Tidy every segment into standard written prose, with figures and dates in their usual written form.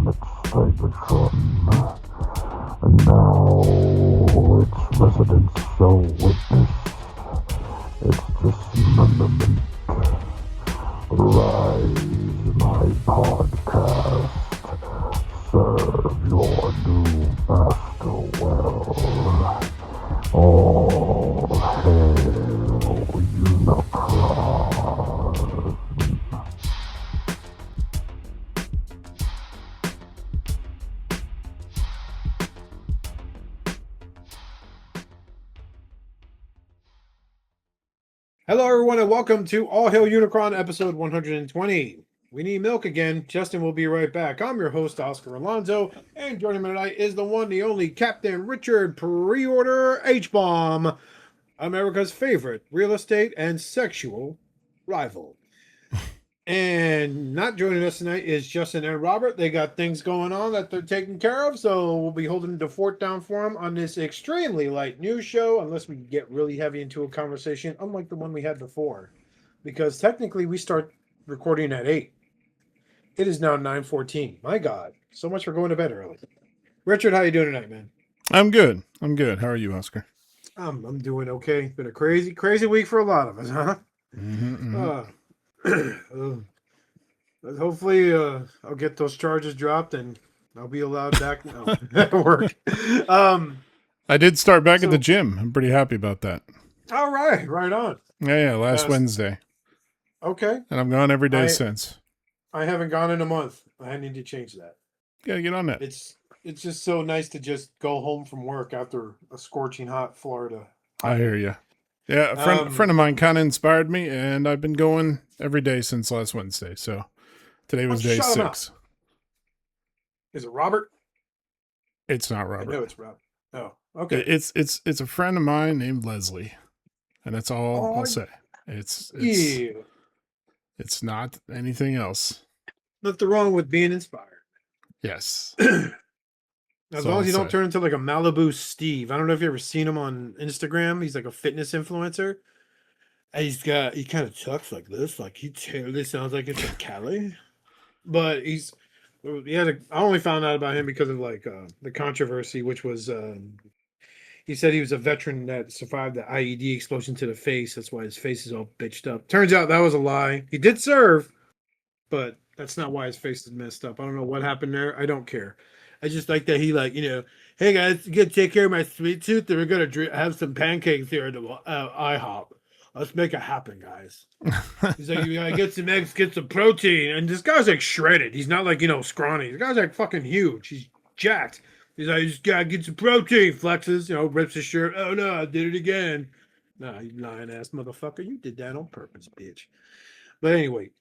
planet Cybertron, and now its residents shall witness its dismemberment. Rise, my podcast, serve your new master well. All hail Unicron. Hello, everyone, and welcome to All Hail Unicron, episode 120. We need milk again. Justin will be right back. I'm your host, Oscar Alonso, and joining me tonight is the one, the only Captain Richard Pre-Order H-Bomb, America's favorite real estate and sexual rival. And not joining us tonight is Justin and Robert. They got things going on that they're taking care of, so we'll be holding the fort down for them on this extremely light news show, unless we get really heavy into a conversation, unlike the one we had before. Because technically we start recording at 8. It is now 9:14. My God. So much for going to bed early. Richard, how you doing tonight, man? I'm good. How are you, Oscar? I'm doing okay. It's been a crazy, crazy week for a lot of us, huh? Hopefully I'll get those charges dropped and I'll be allowed back now at work. I did start back at the gym. I'm pretty happy about that. All right, right on. Yeah, last Wednesday. Okay. And I've gone every day since. I haven't gone in a month. I need to change that. Gotta get on that. It's just so nice to just go home from work after a scorching hot Florida. I hear you. Yeah, a friend of mine kind of inspired me, and I've been going every day since last Wednesday. So today was day 6. Is it Robert? It's not Robert. I know it's Robert. Oh, okay. It's a friend of mine named Leslie, and that's all I'll say. It's not anything else. Nothing wrong with being inspired. Yes. As long as you don't turn into like a Malibu Steve. I don't know if you ever seen him on Instagram. He's like a fitness influencer. And he kind of talks like this. Like he totally sounds like it's from Cali. But I only found out about him because of like the controversy, which was he said he was a veteran that survived the IED explosion to the face. That's why his face is all bitched up. Turns out that was a lie. He did serve, but that's not why his face is messed up. I don't know what happened there. I don't care. I just like that he hey guys, you gotta take care of my sweet tooth. We're gonna have some pancakes here at the IHOP. Let's make it happen, guys. He's like, you gotta get some eggs, get some protein. And this guy's like shredded. He's not like, scrawny. The guy's like fucking huge. He's jacked. He's like, you just gotta get some protein, flexes, rips his shirt. Oh no, I did it again. Nah, you lying ass motherfucker. You did that on purpose, bitch. But anyway.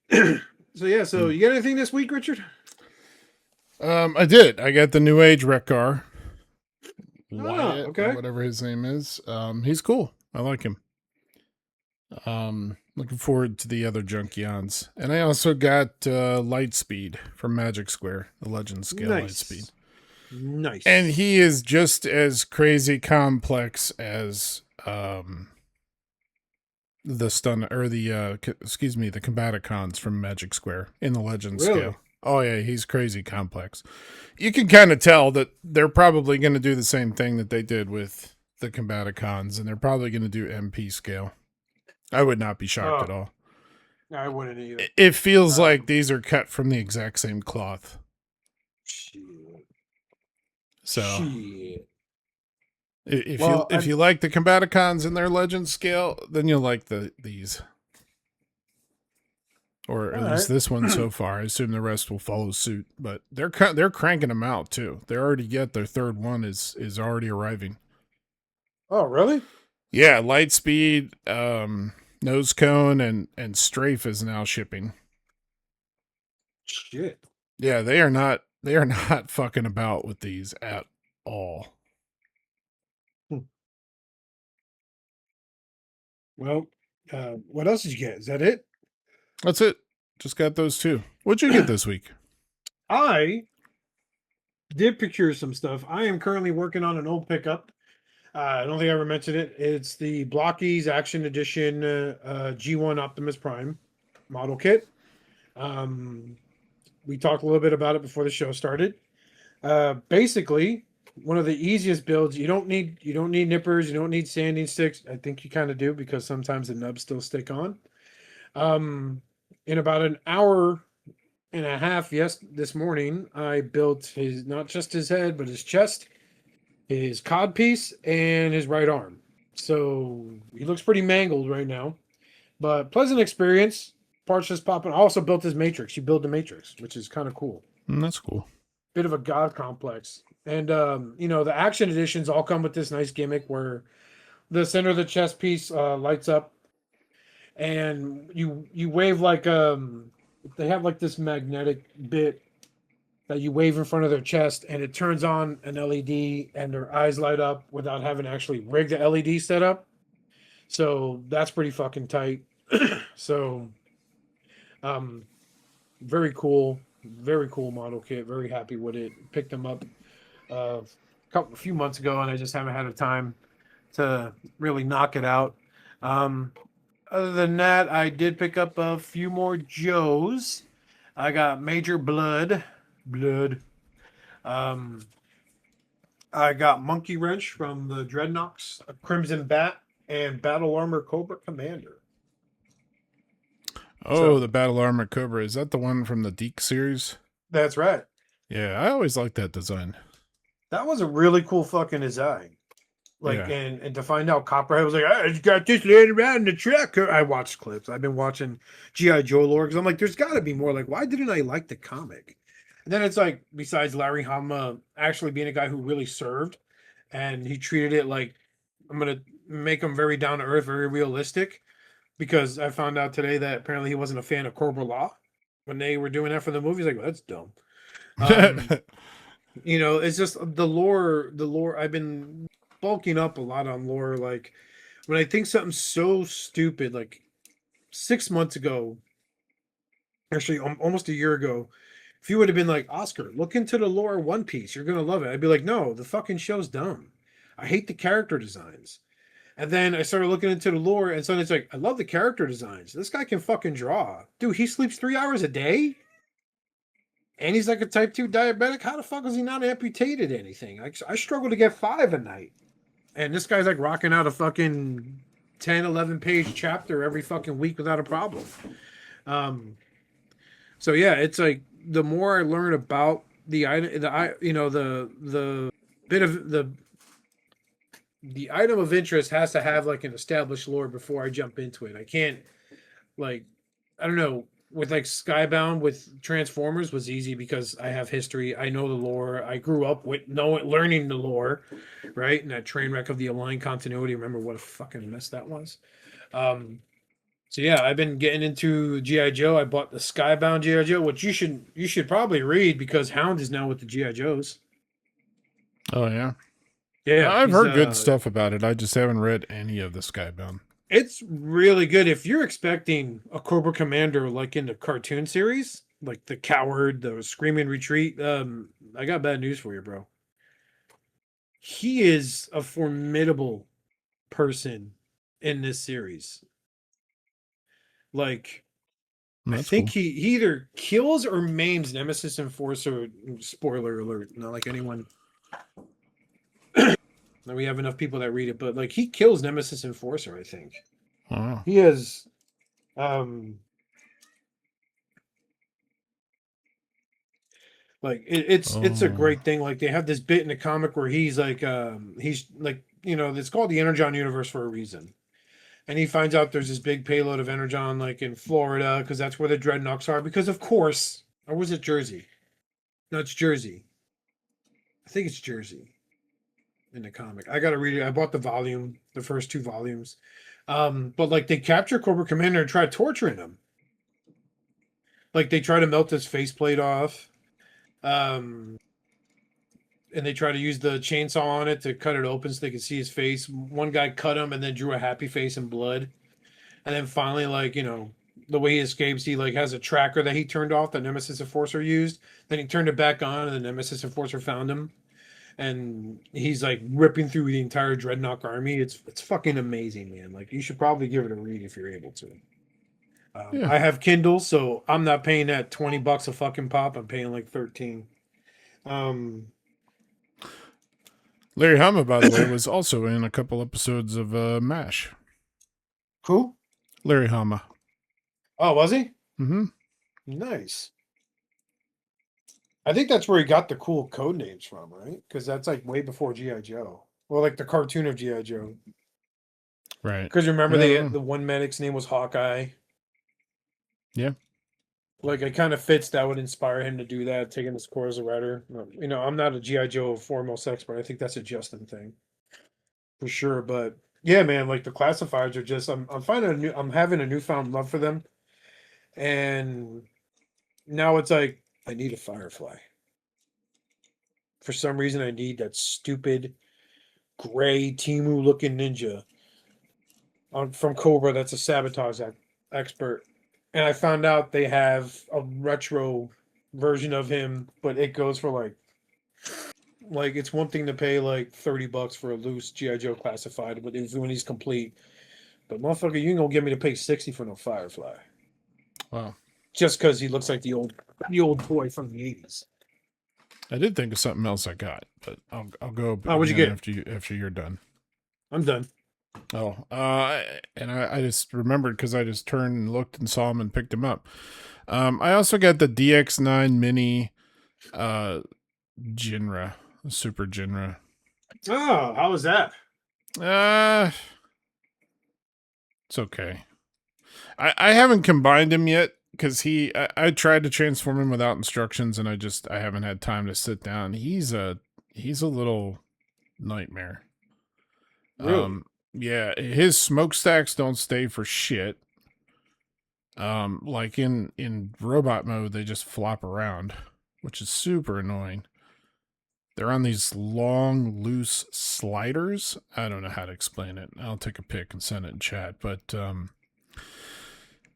So you got anything this week, Richard? I did. I got the Newage wreck car. Wyatt, okay. Whatever his name is. He's cool. I like him. Looking forward to the other Junkions. And I also got Lightspeed from Magic Square, the Legend Scale Lightspeed. Nice. And he is just as crazy complex as the Combaticons from Magic Square in the Legend Scale. Oh yeah, he's crazy complex. You can kind of tell that they're probably going to do the same thing that they did with the Combaticons, and they're probably going to do MP scale. I would not be shocked at all. I wouldn't either. It feels like these are cut from the exact same cloth. Shit. So, shit. If you like the Combaticons in their Legend scale, then you'll like these. Or at least this one so far. I assume the rest will follow suit. But they're cranking them out too. They already get their third one is already arriving. Oh, really? Yeah, Lightspeed, Nose Cone, and Strafe is now shipping. Shit. Yeah, they are not fucking about with these at all. Well, what else did you get? Is that it? That's it. Just got those two. What'd you get this week? I did procure some stuff. I am currently working on an old pickup. I don't think I ever mentioned it. It's the Blokees Action Edition G1 Optimus Prime model kit. we talked a little bit about it before the show started. Basically, one of the easiest builds. You don't need nippers. You don't need sanding sticks. I think you kind of do because sometimes the nubs still stick on. In about an hour and a half, this morning, I built his, not just his head, but his chest, his cod piece, and his right arm. So he looks pretty mangled right now, but pleasant experience. Parts just popping. I also built his matrix. You build the matrix, which is kind of cool. That's cool. Bit of a god complex. And the action editions all come with this nice gimmick where the center of the chest piece lights up, and you wave like they have like this magnetic bit that you wave in front of their chest, and it turns on an LED, and their eyes light up without having to actually rig the LED setup. So that's pretty fucking tight. So, very cool model kit. Very happy with it. Picked them up a few months ago, and I just haven't had the time to really knock it out. Other than that, I did pick up a few more Joes. I got Major Blood. I got Monkey Wrench from the Dreadnoks, a Crimson Bat, and Battle Armor Cobra Commander. Oh, the Battle Armor Cobra. Is that the one from the Deke series? That's right. Yeah, I always liked that design. That was a really cool fucking design. Like, Yeah. and to find out Copperhead was like, I just got this laying around in the truck. I watched clips. I've been watching G.I. Joe lore because I'm like, there's got to be more. Like, why didn't I like the comic? And then it's like, besides Larry Hama actually being a guy who really served, and he treated it like, I'm going to make him very down to earth, very realistic, because I found out today that apparently he wasn't a fan of Cobra Law when they were doing that for the movie. He's like, well, that's dumb. It's just the lore. I've been bulking up a lot on lore. Like, when I think something's so stupid, like 6 months ago, actually almost a year ago, if you would have been like, Oscar, look into the lore of One Piece, you're gonna love it, I'd be like, no, the fucking show's dumb. I hate the character designs. And then I started looking into the lore, and suddenly it's like, I love the character designs. This guy can fucking draw. Dude, he sleeps 3 hours a day? And he's like a type 2 diabetic? How the fuck is he not amputated anything? I struggle to get 5 a night. And this guy's like rocking out a fucking 10, 11 page chapter every fucking week without a problem. So yeah, it's like, the more I learn about the item, the bit of the item of interest has to have like an established lore before I jump into it. I can't, like, I don't know, with like Skybound with Transformers was easy because I have history. I know the lore. I grew up with learning the lore, right? And that train wreck of the Align continuity. Remember what a fucking mess that was. So yeah, I've been getting into G.I. Joe. I bought the Skybound G.I. Joe, which you should probably read because Hound is now with the G.I. Joes. Oh, yeah? Yeah. I've heard good stuff about it. I just haven't read any of the Skybound. It's really good. If you're expecting a Cobra Commander like in the cartoon series, like the Coward, the Screaming Retreat, I got bad news for you, bro. He is a formidable person in this series. Like, That's I think cool. he either kills or maims Nemesis Enforcer. Spoiler alert, not like anyone. We have enough people that read it, but like he kills Nemesis Enforcer, I think. Wow. He has like it's a great thing. Like they have this bit in the comic where he's like it's called the Energon universe for a reason. And he finds out there's this big payload of Energon like in Florida because that's where the Dreadnoks are. Because of course, or was it Jersey? No, it's Jersey. I think it's Jersey in the comic. I gotta read it. I bought the first 2 volumes. But like they capture Cobra Commander and try torturing him. Like they try to melt his faceplate off. And they try to use the chainsaw on it to cut it open so they can see his face. One guy cut him and then drew a happy face and blood. And then finally, like, the way he escapes, he like has a tracker that he turned off that Nemesis Enforcer used. Then he turned it back on and the Nemesis Enforcer found him. And he's like ripping through the entire Dreadnought army. It's fucking amazing, man. Like you should probably give it a read if you're able to. Yeah. I have Kindle, so I'm not paying that $20 a fucking pop. I'm paying like 13. Larry Hama, by the way, was also in a couple episodes of MASH. Who? Larry Hama. Oh, was he? Mm-hmm. Nice. I think that's where he got the cool code names from, right? Because that's like way before G.I. Joe. Well, like the cartoon of G.I. Joe. Right. Because remember, the one medic's name was Hawkeye. Yeah. Like it kind of fits. That would inspire him to do that, taking his core as a writer. You know, I'm not a G.I. Joe foremost expert. I think that's a Justin thing, for sure. But yeah, man, like the classifieds are just. I'm finding I'm having a newfound love for them, and now it's like I need a Firefly. For some reason, I need that stupid gray Timu looking ninja from Cobra. That's a sabotage expert. And I found out they have a retro version of him, but it goes for like it's one thing to pay like $30 for a loose G.I. Joe classified, but when he's complete. But motherfucker, you ain't gonna get me to pay 60 for no Firefly. Wow. Just because he looks like the old toy from the 80s. I did think of something else I got, but I'll go. Oh, what'd you get? After you're done. I'm done. Oh, and I just remembered because I just turned and looked and saw him and picked him up. I also got the DX9 Mini, Jinra, Super Jinra. Oh, how was that? It's okay. I haven't combined him yet because I tried to transform him without instructions and I haven't had time to sit down. He's a little nightmare. Really? Yeah, his smokestacks don't stay for shit. Like in robot mode, they just flop around, which is super annoying. They're on these long, loose sliders. I don't know how to explain it. I'll take a pic and send it in chat. But,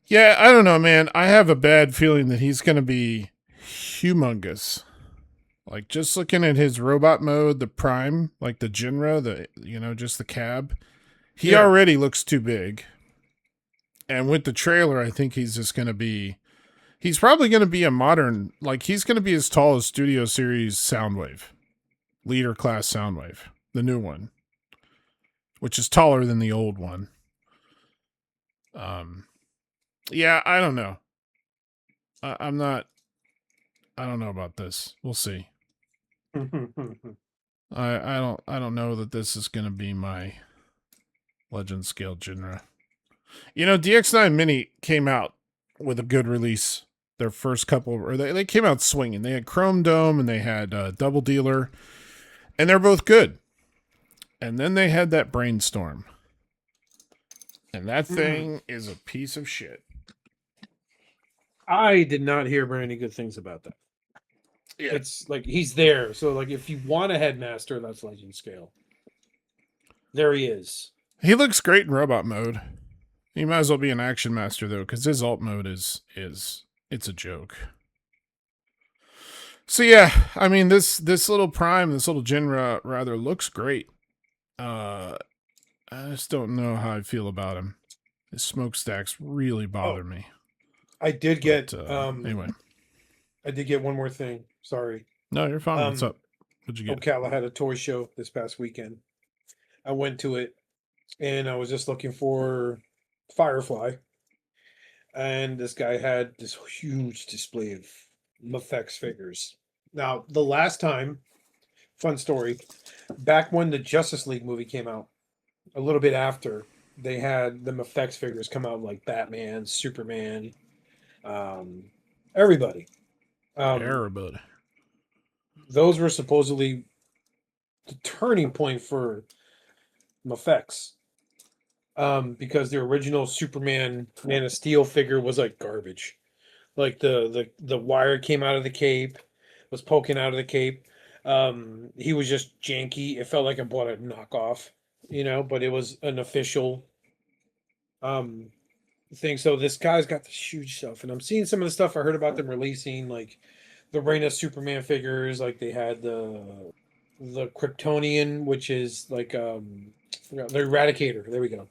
yeah, I don't know, man. I have a bad feeling that he's going to be humongous. Like, just looking at his robot mode, the Prime, like the Jinra, just the cab, he already looks too big. And with the trailer, I think he's just going to be... He's probably going to be a modern... Like, he's going to be as tall as Studio Series Soundwave. Leader class Soundwave. The new one. Which is taller than the old one. Yeah, I don't know. I don't know about this. We'll see. I don't know that this is going to be my Legend Scale Jinra. You know, DX9 Mini came out with a good release. Their first couple, or they came out swinging. They had Chrome Dome and they had Double Dealer, and they're both good. And then they had that Brainstorm, and that thing is a piece of shit. I did not hear very many good things about that. Yeah. It's like he's there, so like if you want a headmaster, that's Legend Scale. There he is. He looks great in robot mode. He might as well be an action master though, because his alt mode is it's a joke. So yeah, I mean this little Prime, this little Jinra rather looks great. I just don't know how I feel about him. His smokestacks really bother me. I did get anyway. I did get one more thing. Sorry. No, you're fine. What's up? What'd you get? Ocala had a toy show this past weekend. I went to it and I was just looking for Firefly. And this guy had this huge display of Mafex figures. Now, the last time, fun story, back when the Justice League movie came out, a little bit after, they had the Mafex figures come out like Batman, Superman, everybody. Everybody. Those were supposedly the turning point for Mafex. Because the original Superman Man of Steel figure was like garbage. Like the wire came out of the cape, was poking out of the cape. He was just janky. It felt like I bought a knockoff, but it was an official thing. So this guy's got this huge stuff, and I'm seeing some of the stuff I heard about them releasing, like the Reign of Superman figures. Like they had the Kryptonian, which is like the Eradicator. There we go.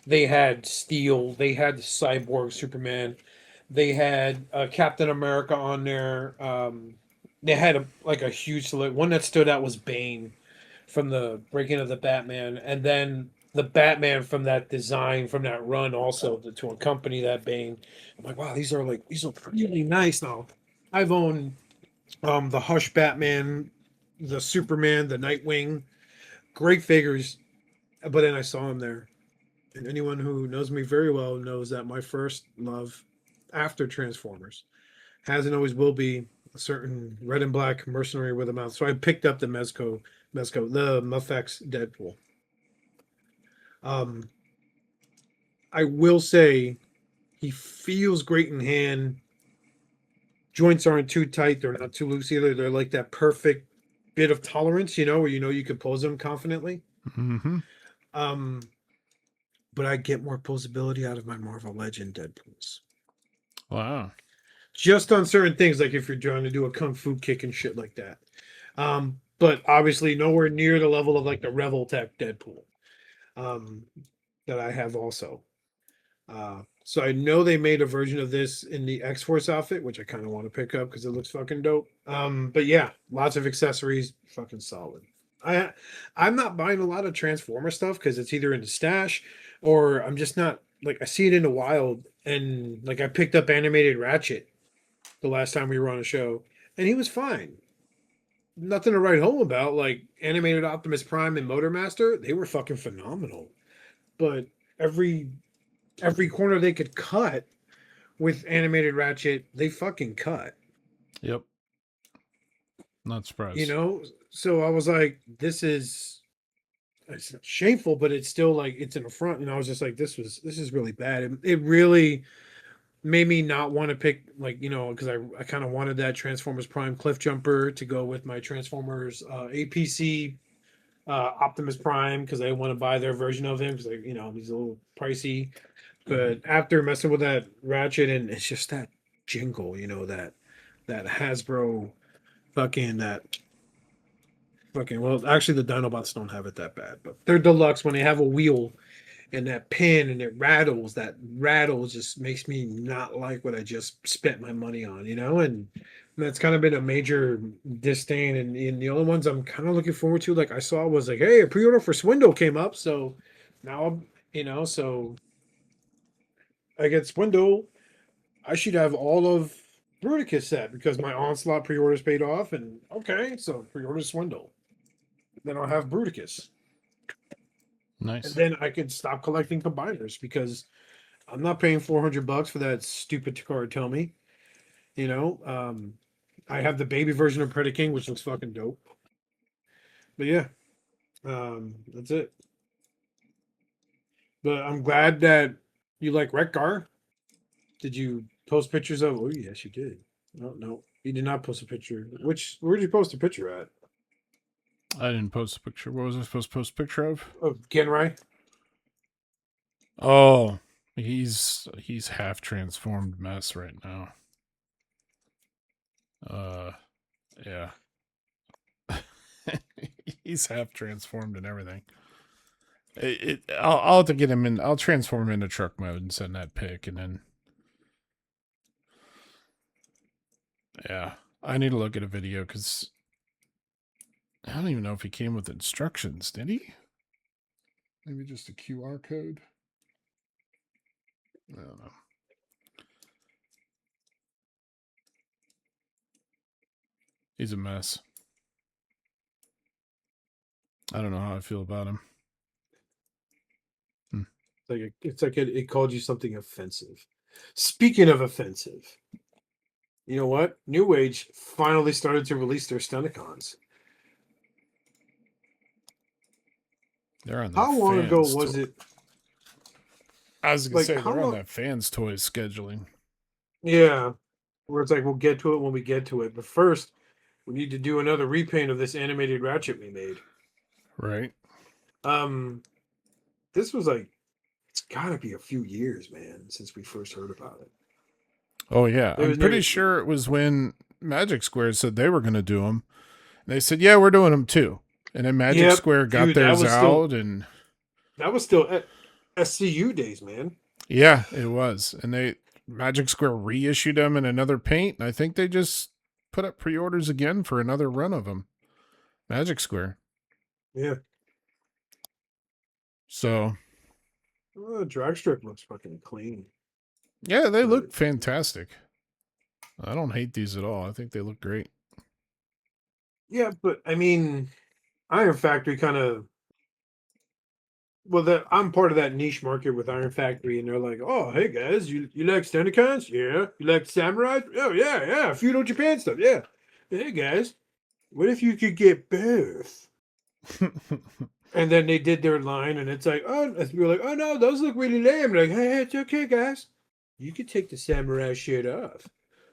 They had Steel. They had Cyborg Superman. They had Captain America on there. They had a huge select. One that stood out was Bane from the breaking of the Batman, and then the Batman from that design from that run also to accompany that Bane. I'm like, wow, these are really nice. Now, I've owned the Hush Batman, the Superman, the Nightwing, great figures, but then I saw him there. And anyone who knows me very well knows that my first love after Transformers has and always will be a certain red and black mercenary with a mouth. So I picked up the the Mafex Deadpool. I will say he feels great in hand. Joints aren't too tight. They're not too loose either. They're like that perfect bit of tolerance, where you can pose them confidently. Mm-hmm. But I get more posability out of my Marvel Legend Deadpools. Wow. Just on certain things, like if you're trying to do a kung fu kick and shit like that. But obviously nowhere near the level of like the Revoltech Deadpool that I have also. So I know they made a version of this in the X-Force outfit, which I kind of want to pick up because it looks fucking dope. But yeah, lots of accessories, fucking solid. I'm not buying a lot of Transformer stuff because it's either in the stash or I'm just not like I see it in the wild, and like I picked up animated Ratchet the last time we were on a show, and he was fine. Nothing to write home about. Like animated Optimus Prime and Motormaster, they were fucking phenomenal. But every corner they could cut with animated Ratchet, they fucking cut. Yep. Not surprised. So I was like, it's shameful, but it's still like it's an affront. And I was just like, this is really bad. It really made me not want to pick because I kind of wanted that Transformers Prime Cliff Jumper to go with my Transformers APC Optimus Prime because I want to buy their version of him because he's a little pricey. But after messing with that Ratchet, and it's just that jingle, that Hasbro well, actually the Dinobots don't have it that bad, but they're deluxe when they have a wheel and that pin and it rattles. That rattle just makes me not like what I just spent my money on, and that's kind of been a major disdain. And the only ones I'm kind of looking forward to, like I saw, was like, hey, a pre-order for Swindle came up, so now so I get Swindle. I should have all of Bruticus set because my Onslaught pre-orders paid off, and okay, so pre-order Swindle. Then I'll have Bruticus. Nice. And then I could stop collecting combiners because I'm not paying $400 for that stupid Takara Tomy. I have the baby version of Predaking, which looks fucking dope. But yeah, that's it. But I'm glad that you like Rekgar. Did you post pictures of? Oh yes, you did. No, you did not post a picture. Where did you post a picture at? I didn't post a picture. What was I supposed to post a picture of? Of Genrai. Oh, he's half transformed mess right now. Yeah. He's half transformed and everything. I'll have to get him in. I'll transform him into truck mode and send that pic, and then yeah, I need to look at a video because I don't even know if he came with instructions. Did he? Maybe just a QR code. I don't know. He's a mess. I don't know how I feel about him. It's like it called you something offensive. Speaking of offensive, you know what? Newage finally started to release their Stunticons. They're on. How long ago was it? I was gonna say they're on that fans toys scheduling. Yeah, where it's like we'll get to it when we get to it, but first we need to do another repaint of this animated Ratchet we made. Right. This was like, it's got to be a few years, man, since we first heard about it. Oh yeah, I'm pretty sure it was when Magic Square said they were going to do them. They said, "Yeah, we're doing them too." And then Magic Square got theirs out, and that was still. SCU days, man. Yeah, it was. And Magic Square reissued them in another paint. And I think they just put up pre-orders again for another run of them. Magic Square. Yeah. So. Oh, drag strip looks fucking clean. Yeah, they look fantastic. I don't hate these at all. I think they look great. Yeah, but I mean, Iron Factory kind of. Well, I'm part of that niche market with Iron Factory, and they're like, "Oh, hey guys, you like Stunticons? Yeah. You like Samurai? Oh yeah. Feudal Japan stuff, yeah. Hey guys, what if you could get both?" And then they did their line, and it's like, "Oh," we were like, "Oh no, those look really lame." Like, hey, it's okay, guys. You could take the Samurai shit off.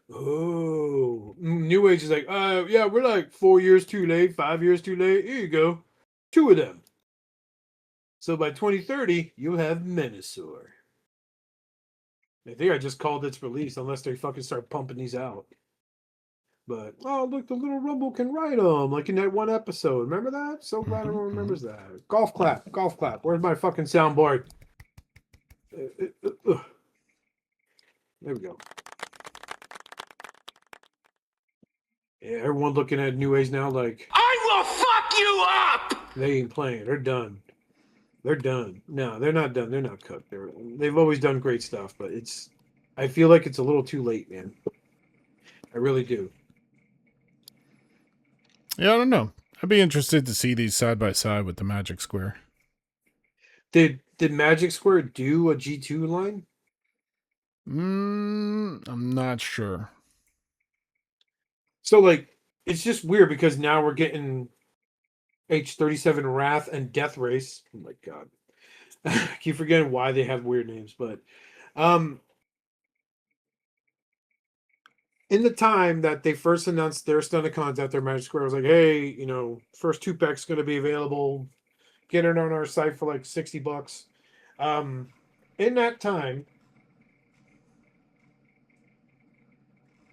Oh, Newage is like, yeah, we're like 4 years too late, 5 years too late. Here you go, 2 of them. So by 2030, you'll have Menasor. I think I just called its release, unless they fucking start pumping these out. But, oh, look, the little Rumble can ride them, like in that one episode. Remember that? So glad everyone remembers that. Golf clap. Where's my fucking soundboard? There we go. Yeah, everyone looking at New Age now like, I will fuck you up! They ain't playing. They're done. No, they're not done. They're not cooked. They've always done great stuff, but I feel like it's a little too late, man. I really do. Yeah, I don't know. I'd be interested to see these side by side with the Magic Square. Did Magic Square do a G2 line? I'm not sure. So, like, it's just weird because now we're getting H37 Wrath and Death Race. Oh my god. I keep forgetting why they have weird names, but in the time that they first announced their Stunticons at their Magic Square, I was like, hey, first 2 packs going to be available. Get it on our site for like $60. In that time,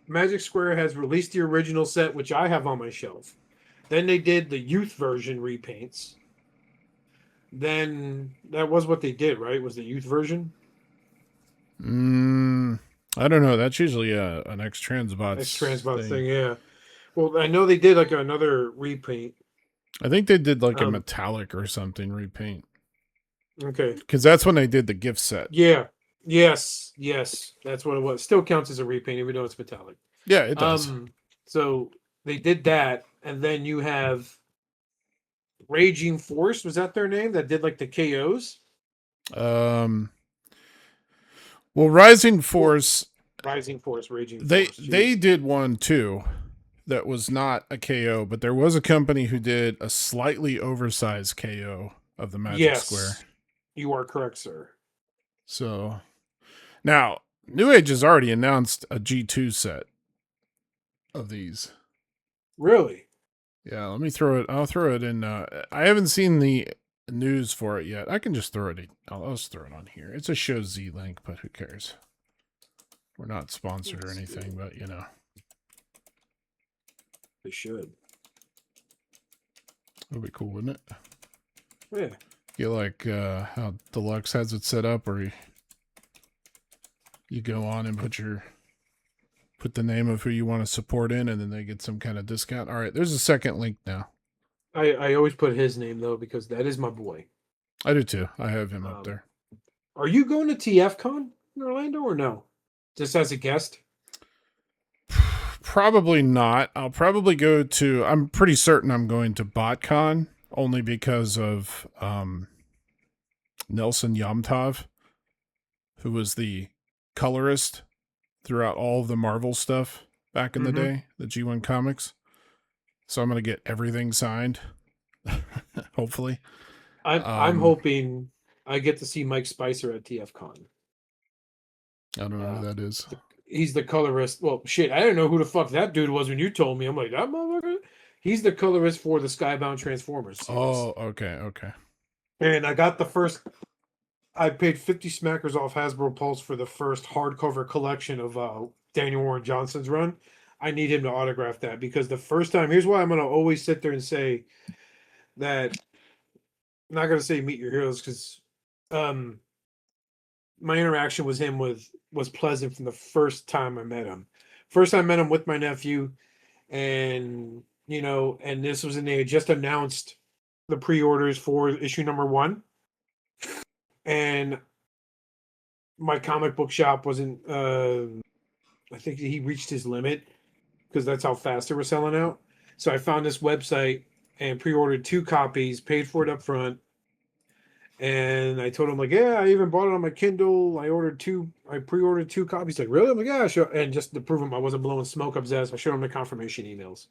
Magic Square has released the original set, which I have on my shelf. Then they did the youth version repaints. Then that was what they did, right? Was the youth version? I don't know. That's usually an X-Transbots thing, yeah. Well, I know they did like another repaint. I think they did like a metallic or something repaint. Okay. Because that's when they did the gift set. Yeah. Yes. That's what it was. Still counts as a repaint, even though it's metallic. Yeah, it does. So they did that, and then you have Raging Force. Was that their name? That did like the KOs? Well, Rising Force, Raging Force. They did one too that was not a KO, but there was a company who did a slightly oversized KO of the Magic Square. You are correct, sir. So now Newage has already announced a G2 set of these. Really? Yeah, let me throw it. I'll throw it in. I haven't seen the news for it yet. I can just throw it in. I'll just throw it on here. It's a Show Z link, but who cares? We're not sponsored or anything, but you know. They should. That'd be cool, wouldn't it? Yeah. You like how Deluxe has it set up, where you go on and put the name of who you want to support in, and then they get some kind of discount. All right, there's a second link now. I always put his name though, because that is my boy. I do too. I have him up there. Are you going to TFCon in Orlando or no? Just as a guest? Probably not. I'll probably go to. I'm pretty certain I'm going to BotCon, only because of Nelson Yomtov, who was the colorist throughout all of the Marvel stuff back in the day, the G1 comics. So I'm going to get everything signed, hopefully. I'm hoping I get to see Mike Spicer at TFCon. I don't know who that is. He's the colorist. Well, shit, I didn't know who the fuck that dude was when you told me. I'm like, that motherfucker? He's the colorist for the Skybound Transformers series. Oh, okay. And I got the first... I paid 50 smackers off Hasbro Pulse for the first hardcover collection of Daniel Warren Johnson's run. I need him to autograph that, because the first time... Here's why I'm going to always sit there and say that... I'm not going to say meet your heroes, because my interaction with him was pleasant from the first time I met him. First time I met him with my nephew, and and this was they had just announced the pre-orders for issue number 1, and my comic book shop wasn't. I think he reached his limit because that's how fast they were selling out. So I found this website and pre-ordered 2 copies, paid for it up front. And I told him, like, yeah, I even bought it on my Kindle. I pre-ordered 2 copies. Like, really? I'm like, yeah, sure. And just to prove him I wasn't blowing smoke up his ass, I showed him the confirmation emails.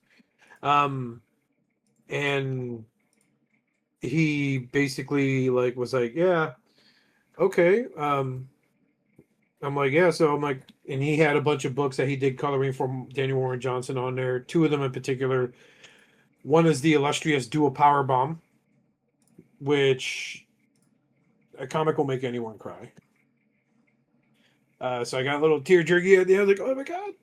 And he basically was like, yeah, okay. I'm like, yeah. So I'm like, and he had a bunch of books that he did coloring for Daniel Warren Johnson on there. 2 of them in particular. One is the illustrious Dual Power Bomb, which a comic will make anyone cry. So I got a little tear jerky at the end, like, oh my god.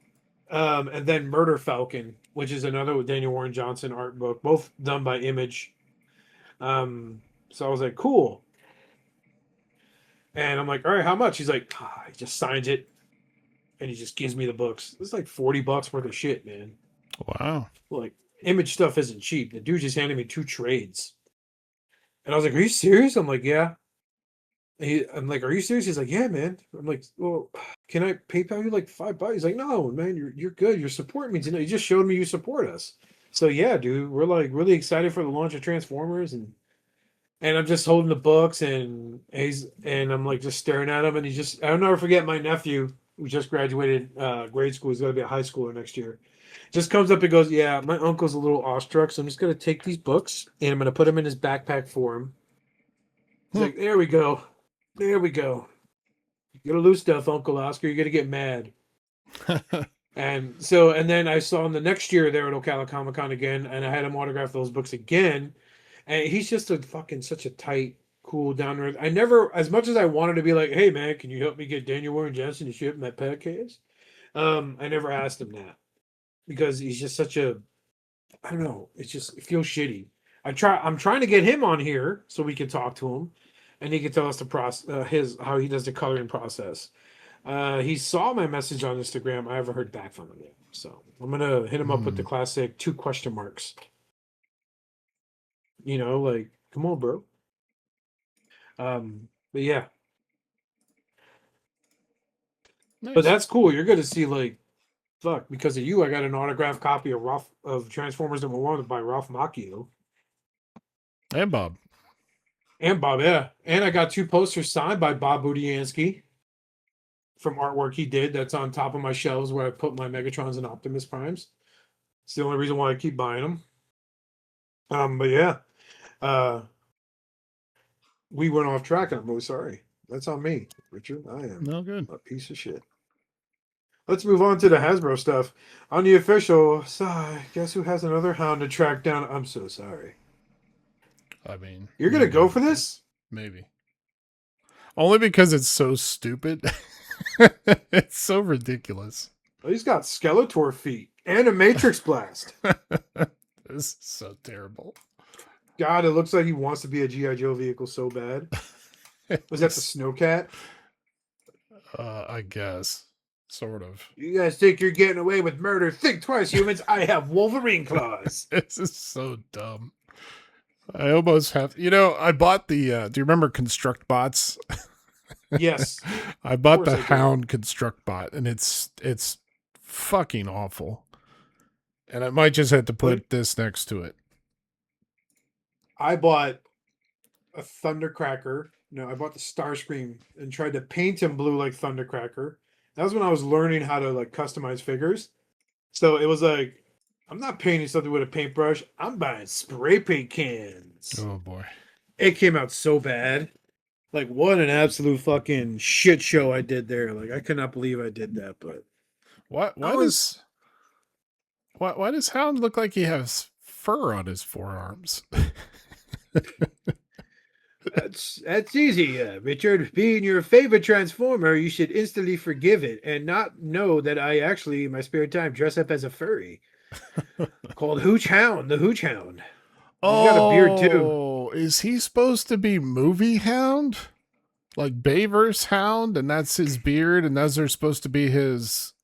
And then Murder Falcon, which is another Daniel Warren Johnson art book, both done by Image. So I was like, cool. And I'm like, all right, how much? He's like, he just signs it, and he just gives me the books. It's like $40 worth of shit, man. Wow. Like, Image stuff isn't cheap. The dude just handed me 2 trades. And I was like, are you serious? I'm like, yeah. I'm like, are you serious? He's like, yeah, man. I'm like, well, can I PayPal you like $5? He's like, no, man, you're good. Your support means, you just showed me you support us. So yeah, dude, we're like really excited for the launch of Transformers, and I'm just holding the books, and I'm like just staring at him, and I'll never forget my nephew who just graduated grade school. He's going to be a high schooler next year. Just comes up and goes, yeah, my uncle's a little awestruck, so I'm just going to take these books and I'm going to put them in his backpack for him. He's like, there we go. There we go. You gotta lose stuff, Uncle Oscar. You're gonna get mad. And then I saw him the next year there at Ocala Comic Con again, and I had him autograph those books again. And he's just such a tight, cool, down to earth. I never, as much as I wanted to be like, hey man, can you help me get Daniel Warren Johnson to ship my podcast? I never asked him that because he's just such a, I don't know. It feels shitty. I'm trying to get him on here so we can talk to him, and he can tell us the process, how he does the coloring process. He saw my message on Instagram. I haven't heard back from him yet, so I'm gonna hit him up with the classic 2 question marks. Like, come on, bro. But yeah, nice. But that's cool. You're gonna see because of you, I got an autographed copy of Transformers #1 by Ralph Macchio. And Bob. Yeah. And I got 2 posters signed by Bob Budiansky from artwork he did. That's on top of my shelves where I put my Megatrons and Optimus Primes. It's the only reason why I keep buying them. But yeah. We went off track. I'm really sorry. That's on me, Richard. I am no good. A piece of shit. Let's move on to the Hasbro stuff. On the official, Sigh, guess who has another Hound to track down? I'm so sorry. I mean, you're gonna go for this? Maybe. Only because it's so stupid. It's so ridiculous. Well, he's got Skeletor feet and a Matrix Blast. This is so terrible. God, it looks like he wants to be a G.I. Joe vehicle so bad. Was that the Snowcat? I guess. Sort of. You guys think you're getting away with murder? Think twice, humans. I have Wolverine claws. This is so dumb. I almost have... I bought the... do you remember Construct Bots? Yes. I bought the Hound Construct Bot, and it's fucking awful. And I might just have to put this next to it. I bought a Thundercracker. No, I bought the Starscream and tried to paint him blue like Thundercracker. That was when I was learning how to customize figures. So it was like, I'm not painting something with a paintbrush. I'm buying spray paint cans. Oh boy. It came out so bad. What an absolute fucking shit show I did there. I could not believe I did that, but why does Hound look like he has fur on his forearms? That's easy, Richard. Being your favorite Transformer, you should instantly forgive it and not know that I actually, in my spare time, dress up as a furry called Hooch Hound, the Hooch Hound. He's got a beard too. Is he supposed to be Movie Hound? Like Bayverse Hound, and that's his beard, and those are supposed to be his.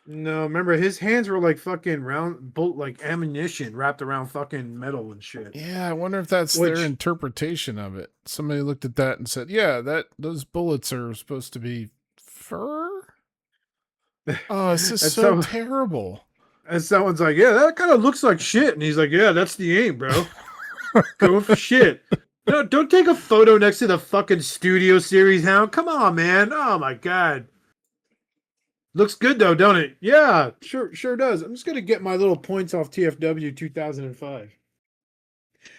No, remember his hands were like fucking round bolt, like ammunition wrapped around fucking metal and shit. Yeah, I wonder if that's their interpretation of it. Somebody looked at that and said, "Yeah, those bullets are supposed to be fur." Oh, this is so terrible. And someone's like, "Yeah, that kind of looks like shit," and he's like, "Yeah, that's the aim, bro. Going for shit." No, don't take a photo next to the fucking Studio Series Hound. Come on, man. Oh my god. Looks good though, don't it? Yeah, sure does. I'm just gonna get my little points off TFW 2005.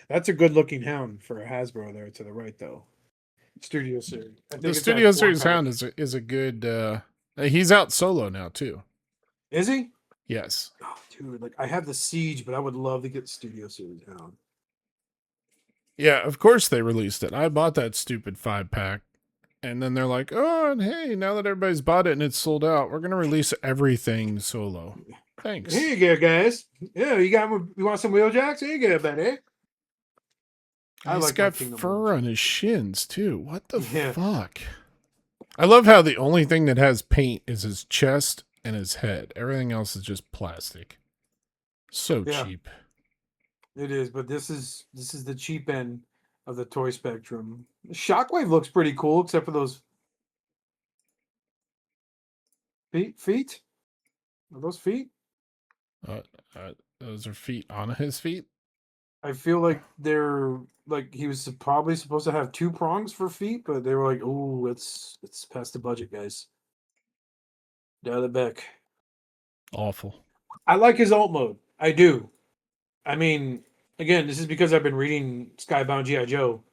That's a good looking hound for a Hasbro there to the right though. Studio Series. The Studio Series Hound is a good. He's out solo now too. Is he? Yes. Oh, dude, like I have the Siege, but I would love to get Studio Series Hound. Yeah, of course they released it. I bought that stupid 5-pack. And then they're like, oh, and hey, now that everybody's bought it and it's sold out, we're going to release everything solo. Thanks. Here you go, guys. Yeah, you want some wheeljacks? Here you go, buddy. He's got fur on his shins, too. What the fuck? I love how the only thing that has paint is his chest and his head. Everything else is just plastic. So cheap. It is, but this is the cheap end of the toy spectrum. Shockwave looks pretty cool, except for those feet. Are those feet? Those are feet on his feet. I feel like they're like he was probably supposed to have 2 prongs for feet, but they were like, "Oh, it's past the budget, guys." Dial it back. Awful. I like his alt mode. I do. I mean, again, this is because I've been reading Skybound G.I. Joe.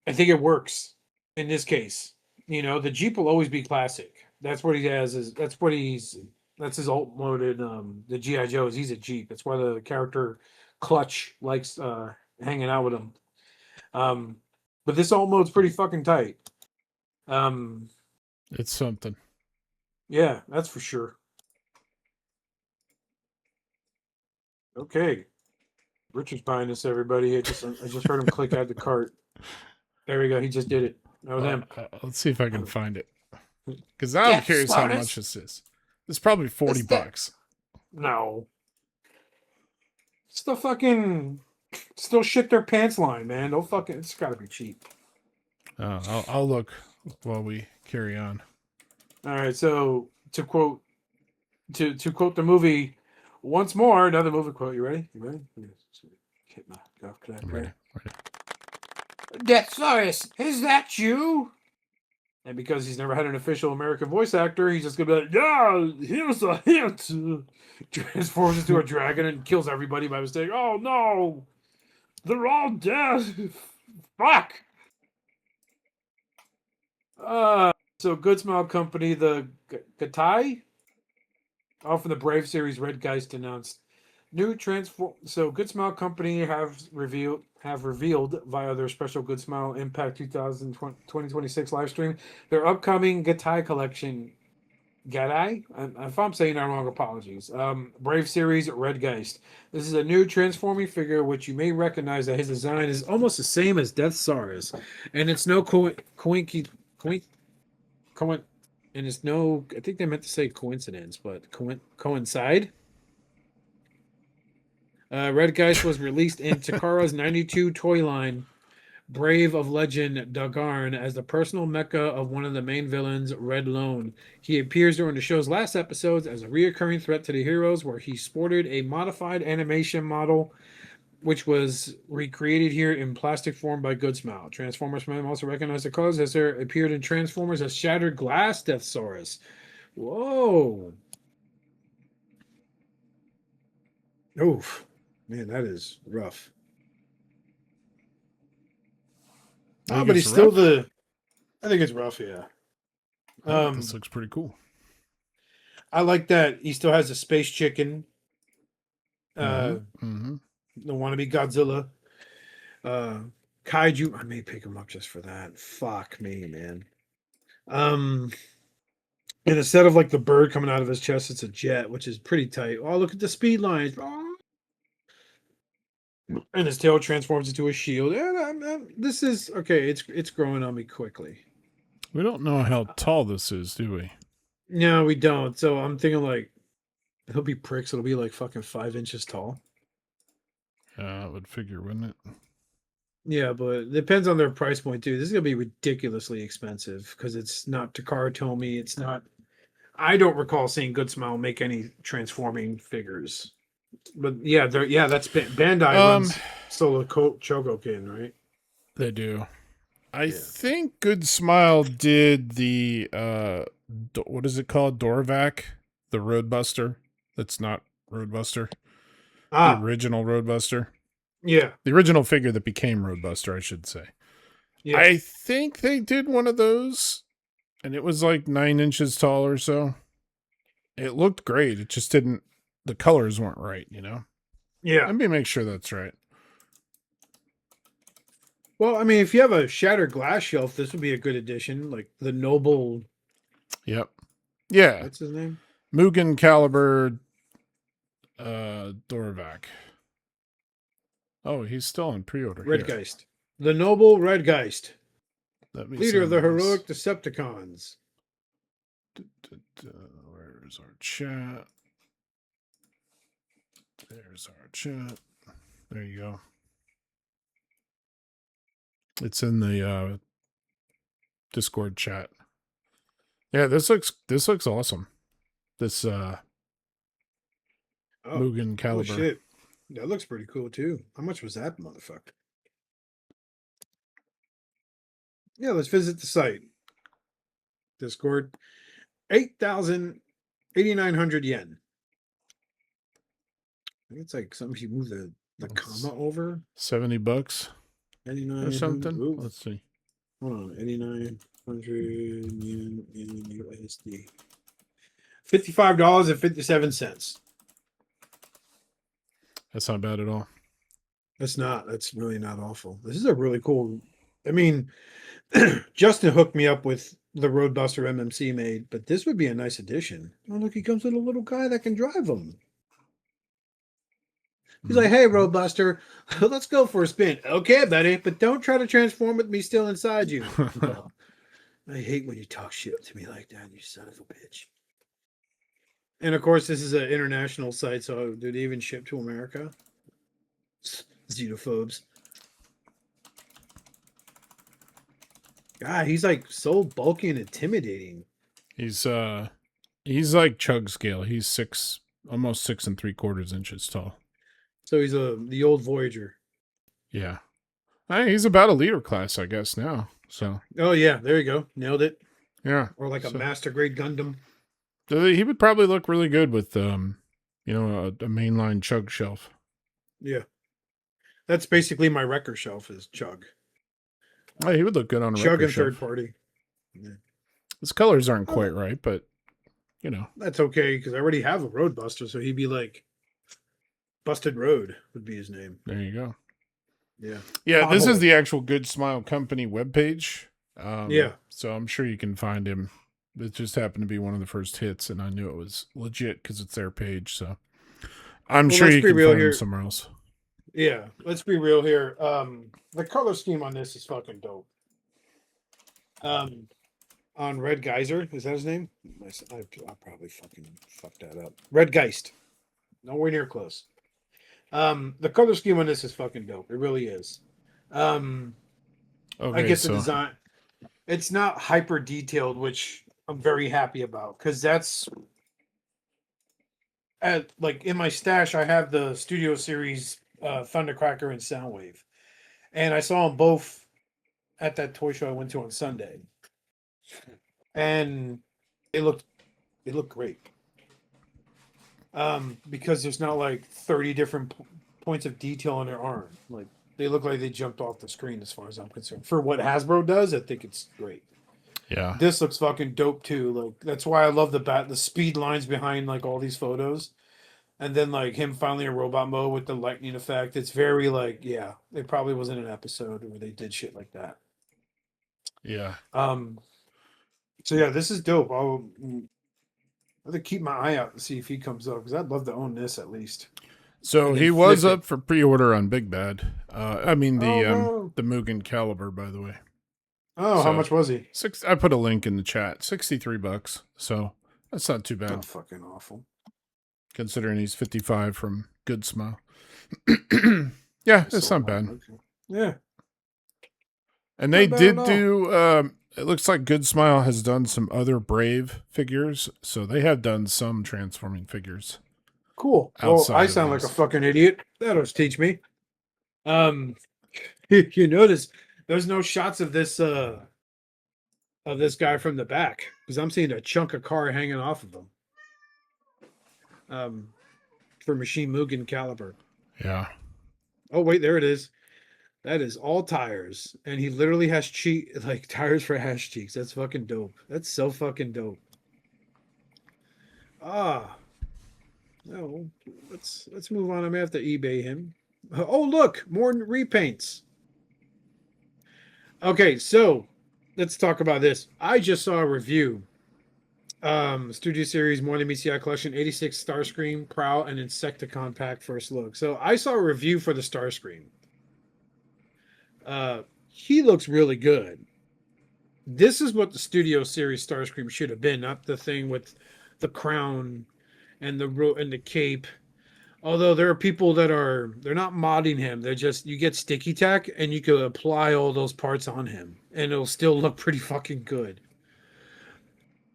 I think it works in this case. You know, the Jeep will always be classic. That's what he has. That's his alt mode in the G.I. Joes. He's a Jeep. That's why the character Clutch likes hanging out with him. But this alt mode's pretty fucking tight. It's something. Yeah, that's for sure. Okay. Richard's buying this, everybody. I just heard him click add to cart. There we go. He just did it. That was him. Let's see if I can find it. Because now I'm curious how much this is. It's probably $40. No. Still shit their pants line, man. Don't fucking. It's got to be cheap. I'll look while we carry on. All right. So to quote the movie once more, another movie quote. You ready? Hit my golf clap. I'm ready. Deathsaurus, is that you? And because he's never had an official American voice actor, he's just gonna be like, "Yeah, here's a hint." Transforms into a dragon and kills everybody by mistake. Oh no, they're all dead. Fuck. So Good Smile Company, the Gatai, from the Brave series, Red Geist announced new transform. So Good Smile Company have revealed via their special Good Smile Impact 2026 live stream their upcoming Gatai collection. Gatai? If I'm saying that wrong, apologies. Brave series Red Geist. This is a new transforming figure which you may recognize that his design is almost the same as Deathsaurus, and it's no and it's no. I think they meant to say coincidence, but coincide. Red Geist was released in Takara's 92 toy line, Brave of Legend Dagarn, as the personal mecha of one of the main villains, Red Lone. He appears during the show's last episodes as a reoccurring threat to the heroes, where he sported a modified animation model, which was recreated here in plastic form by Good Smile. Transformers fans also recognize the colors as there appeared in Transformers as Shattered Glass Deathsaurus. Whoa. Oof. Man, that is rough. But he's still rough? I think it's rough, yeah. This looks pretty cool. I like that he still has a space chicken. The wannabe Godzilla. Kaiju. I may pick him up just for that. Fuck me, man. And instead of like the bird coming out of his chest, it's a jet, which is pretty tight. Oh, look at the speed lines. Oh. And his tail transforms into a shield. And this is okay. It's growing on me quickly. We don't know how tall this is, do we? No, we don't. So I'm thinking like he'll be pricks. It'll be like fucking 5 inches tall. I would figure, wouldn't it? Yeah, but it depends on their price point too. This is gonna be ridiculously expensive because it's not Takara Tomy. It's not. I don't recall seeing Good Smile make any transforming figures. But yeah, that's Bandai runs Solo Chogokin, right? They do. I think Good Smile did the what is it called? Dorvac, the Roadbuster. That's not Roadbuster. The original Roadbuster. Yeah. The original figure that became Roadbuster, I should say. Yeah. I think they did one of those, and it was like 9 inches tall or so. It looked great. It just didn't, the colors weren't right, you know? Yeah. Let me make sure that's right. Well, I mean, if you have a shattered glass shelf, this would be a good addition. Like the Noble. Yep. Yeah. What's his name? Mugen Caliber Dorvac. Oh, he's still on pre-order. Redgeist. The Noble Redgeist. Leader of the this. heroic Decepticons. Where's our chat? There's our chat. There you go. It's in the Discord chat. Yeah, this looks awesome. This Mugen Caliber. Oh shit. That looks pretty cool too. How much was that motherfucker? Yeah, let's visit the site. Discord. 8,900 yen. I think it's like something if you move the comma over. $70 $89 or something. Ooh. Let's see. Hold on, 8,900 yen in USD. $55.57. That's not bad at all. That's not. That's really not awful. This is a really cool. I mean, Justin hooked me up with the Roadbuster MMC made, but this would be a nice addition. Oh, look, he comes with a little guy that can drive him. He's like, hey, Roadbuster, let's go for a spin. Okay, buddy, but don't try to transform with me still inside you. Well, I hate when you talk shit to me like that, you son of a bitch. And of course, this is an international site, so do they even ship to America? Xenophobes. God, he's like so bulky and intimidating. He's like Chug scale. He's almost 6 3/4 inches tall. So he's the old Voyager. Yeah. He's about a leader class, I guess, now. So. Oh yeah, there you go. Nailed it. Yeah. Or like a master grade Gundam. He would probably look really good with a mainline Chug shelf. Yeah. That's basically my wrecker shelf is Chug. Oh, he would look good on a Chug wrecker and shelf. third party. Yeah. His colors aren't quite right, but you know. That's okay, because I already have a Roadbuster, so he'd be like Busted Road would be his name. There you go. Yeah. Yeah, this is the actual Good Smile Company webpage. Yeah. So I'm sure you can find him. It just happened to be one of the first hits, and I knew it was legit because it's their page. So I'm sure you can find him somewhere else. Yeah, let's be real here. The color scheme on this is fucking dope. On Red Geyser, is that his name? I'll probably fucking fuck that up. Red Geist. Nowhere near close. The color scheme on this is fucking dope. It really is. I guess the design. It's not hyper detailed, which I'm very happy about because that's like in my stash. I have the Studio Series Thundercracker and Soundwave, and I saw them both at that toy show I went to on Sunday, and it looked great. Because there's not like 30 different points of detail on their arm. Like they look like they jumped off the screen as far as I'm concerned. For what Hasbro does, I think it's great. Yeah. This looks fucking dope too. Like that's why I love the speed lines behind like all these photos. And then like him finally in robot mode with the lightning effect. It's very like, yeah, it probably wasn't an episode where they did shit like that. Yeah. So yeah, this is dope. I have to keep my eye out to see if he comes up because I'd love to own this at least. So and then he was flip up for pre-order on Big Bad. I mean no. the Mugen Caliber, by the way. Oh, how So, much was he? I put a link in the chat. $63. So that's not too Oh, bad, fucking awful. considering he's 55 from Good Smile. Yeah, it's not bad. Okay. Yeah. And they Not bad at did all. do. It looks like Good Smile has done some other Brave figures, so they have done some transforming figures. Cool. Well, Outside I of sound like a these. fucking idiot. That'll teach me. You notice there's no shots of this guy from the back because I'm seeing a chunk of car hanging off of him. For Machine Mugen Caliber. Yeah. Oh wait, there it is. That is all tires, and he literally has tires for ass cheeks. That's fucking dope. That's so fucking dope. No, let's move on. I'm gonna have to eBay him. Oh look, more repaints. Okay, so let's talk about this. I just saw a review. Studio Series More Than Meets the Eye Collection 86 Starscream, Prowl, and Insecticon pack first look. So I saw a review for the Starscream. He looks really good. This is what the Studio Series Starscream should have been, not the thing with the crown and the cape. Although there are people that they're not modding him. They're just, you get sticky tack and you can apply all those parts on him and it'll still look pretty fucking good.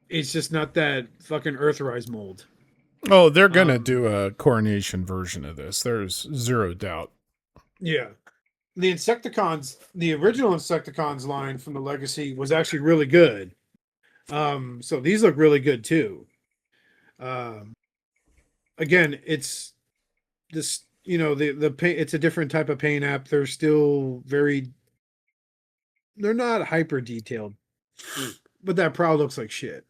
It's just not that fucking Earthrise mold. Oh, they're gonna do a coronation version of this. There's zero doubt. Yeah. The Insecticons, the original Insecticons line from the Legacy was actually really good. So these look really good too. Again, it's this, the paint, it's a different type of paint app. They're still they're not hyper detailed, but that Prowl looks like shit.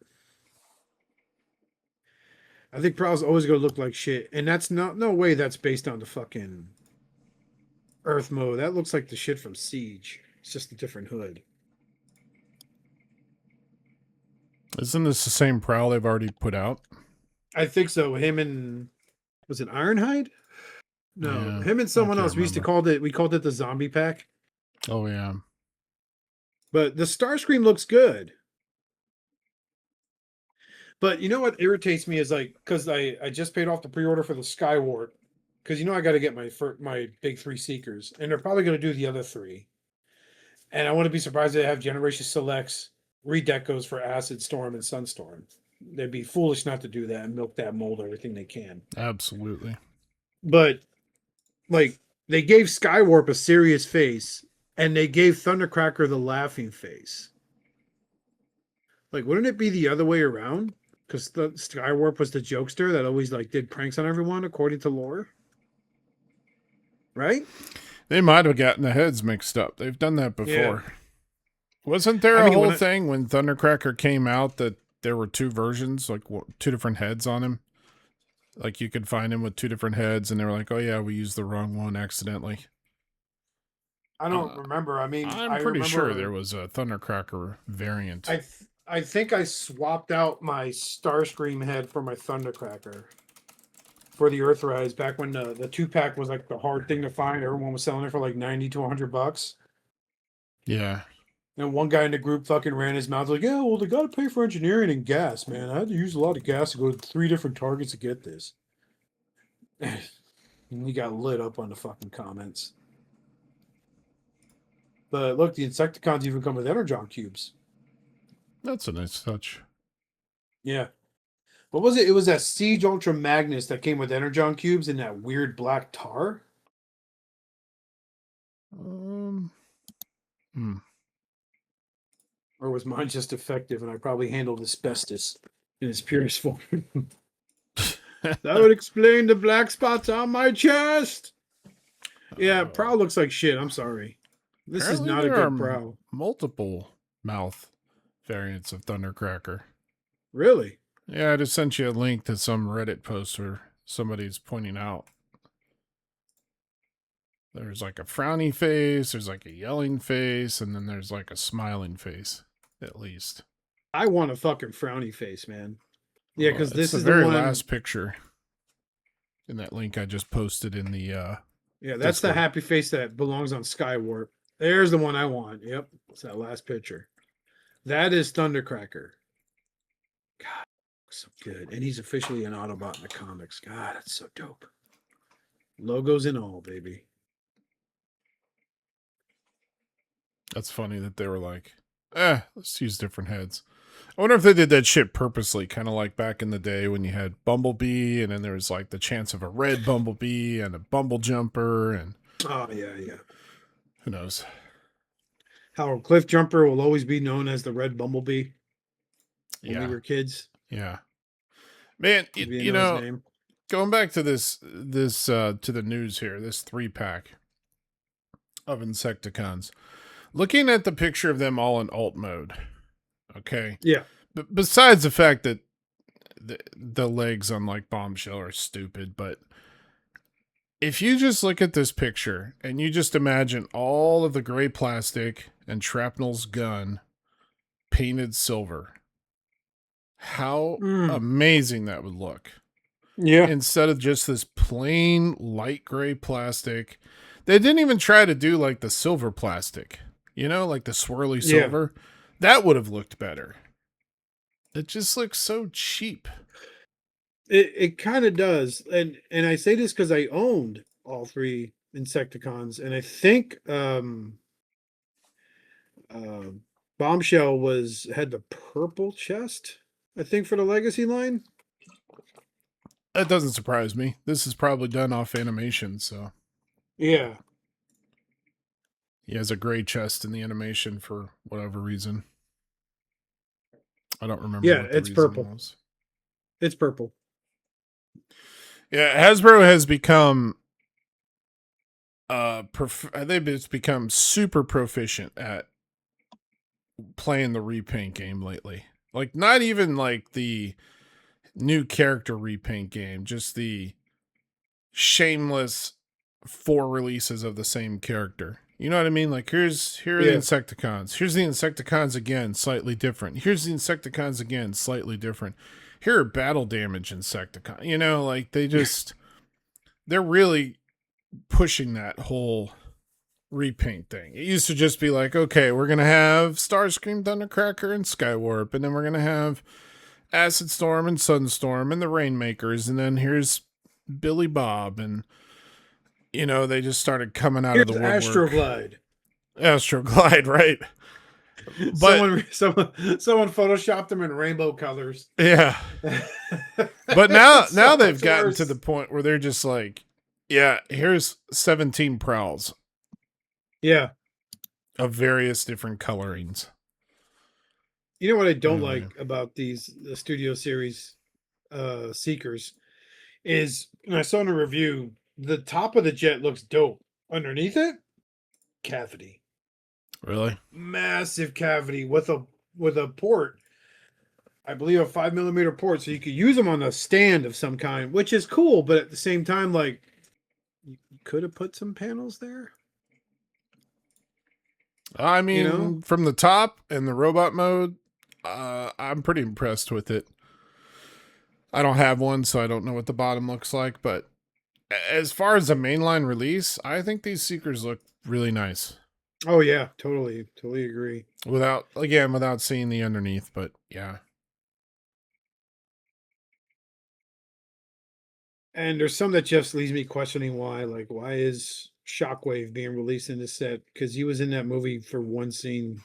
I think Prowl's always going to look like shit. And that's no way that's based on the fucking Earth mode. That looks like the shit from Siege. It's just a different hood. Isn't this the same Prowl they've already put out? I think so. Him and, was it Ironhide? No, Yeah, him and someone else. remember. We called it the zombie pack. Oh yeah. But the Starscream looks good. But you know what irritates me is because I just paid off the pre-order for the Skyward. Because I got to get my big 3 Seekers. And they're probably going to do the other 3. And I wouldn't be surprised if they have Generation Selects, redecos for Acid Storm and Sunstorm. They'd be foolish not to do that and milk that mold everything they can. Absolutely. But they gave Skywarp a serious face and they gave Thundercracker the laughing face. Wouldn't it be the other way around? Because the Skywarp was the jokester that always did pranks on everyone according to lore. Right? They might have gotten the heads mixed up. They've done that before. Yeah. Wasn't there a whole thing when Thundercracker came out that there were 2 versions, 2 different heads on him? You could find him with 2 different heads, and they were like, "Oh yeah, we used the wrong one accidentally." I don't remember. I mean, I'm pretty sure there was a Thundercracker variant. I think I swapped out my Starscream head for my Thundercracker for the Earthrise back when the 2-pack was the hard thing to find. Everyone was selling it for $90 to $100. Yeah. And one guy in the group fucking ran his mouth yeah, well, they got to pay for engineering and gas, man. I had to use a lot of gas to go to 3 different targets to get this. And he got lit up on the fucking comments. But look, the Insecticons even come with Energon cubes. That's a nice touch. Yeah. What was it? It was that Siege Ultra Magnus that came with Energon cubes in that weird black tar? Or was mine just effective and I probably handled asbestos in its purest form? That would explain the black spots on my chest. Yeah, Prowl looks like shit. I'm sorry. This is not a good Prowl. Multiple mouth variants of Thundercracker. Really? Yeah, I just sent you a link to some Reddit post where somebody's pointing out. There's a frowny face, there's a yelling face, and then there's a smiling face, at least. I want a fucking frowny face, man. Yeah, because this is the very one... last picture. in that link I just posted in the Yeah, that's Discord. the happy face that belongs on Skywarp. There's the one I want. Yep, it's that last picture. That is Thundercracker. God, so good. And he's officially an Autobot in the comics. God, that's so dope. Logos and all, baby. That's funny that they were like, let's use different heads. I wonder if they did that shit purposely, kind of like back in the day when you had Bumblebee, and then there was like the chance of a red Bumblebee and a Bumble Jumper, and Oh, yeah. who knows? How Cliff Jumper will always be known as the Red Bumblebee when we Yeah, were kids. yeah. Man, you know, going back to this to the news here, this 3-pack of Insecticons. Looking at the picture of them all in alt mode, okay? Yeah. But besides the fact that the legs on like Bombshell are stupid, but if you just look at this picture and you just imagine all of the gray plastic and Shrapnel's gun painted silver, how amazing that would look. Yeah. Instead of just this plain light gray plastic. They didn't even try to do like the silver plastic, you know, like the swirly silver. Yeah. That would have looked better. It just looks so cheap. It kind of does. And I say this because I owned all 3 Insecticons, and I think Bombshell had the purple chest, I think, for the Legacy line. That doesn't surprise me. This is probably done off animation, so. Yeah. He has a gray chest in the animation for whatever reason. I don't remember. Yeah, what the it's reason purple. Was. It's purple. Yeah, Hasbro has become they've become super proficient at playing the repaint game lately. Like, not even like the new character repaint game, just the shameless 4 releases of the same character. You know what I mean? Like, here are the Insecticons. Here's the Insecticons again, slightly different. Here's the Insecticons again, slightly different. Here are battle damage Insecticons. You know, like, they're really pushing that whole repaint thing. It used to just be like, okay, we're going to have Starscream, Thundercracker, and Skywarp, and then we're going to have Acid Storm and Sunstorm and the Rainmakers, and then here's Billy Bob, and you know, they just started coming out of the woodwork. Astroglide, right? But someone photoshopped them in rainbow colors. Yeah. But now they've gotten to the point where they're just like, yeah, here's 17 Prowls. Yeah. Of various different colorings. You know what I don't like about the Studio Series Seekers is, and I saw in a review, the top of the jet looks dope. Underneath it, cavity. Really? Massive cavity with a port. I believe a 5mm port, so you could use them on a stand of some kind, which is cool. But at the same time, like, you could have put some panels there. I mean, you know? From the top and the robot mode, I'm pretty impressed with it. I don't have one, so I don't know what the bottom looks like, but as far as a mainline release, I think these Seekers look really nice. Oh yeah, totally agree. Without seeing the underneath, but yeah. And there's some that just leaves me questioning why is Shockwave being released in this set? Because he was in that movie for one scene.